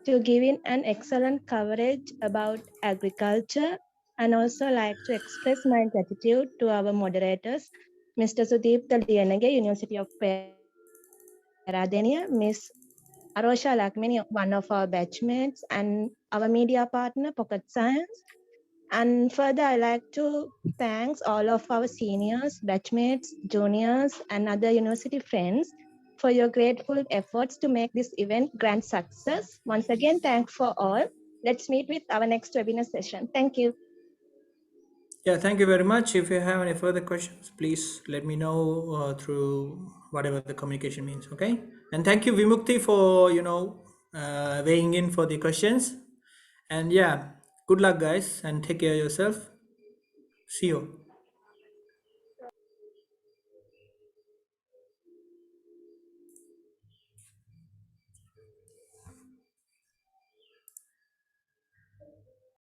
to giving an excellent coverage about agriculture, and also like to express my gratitude to our moderators, Mr. Sudeep Taliyanage, University of Peradeniya, Ms. Arosha Lakmini, one of our batchmates, and our media partner, Pocket Science. And further, I like to thank all of our seniors, batchmates, juniors, and other university friends for your grateful efforts to make this event grand success. Once again, thanks for all. Let's meet with our next webinar session. Thank you. Yeah, thank you very much. If you have any further questions, please let me know through whatever the communication means. Okay, and thank you, Vimukti, for weighing in for the questions. And yeah, good luck, guys, and take care of yourself. See you.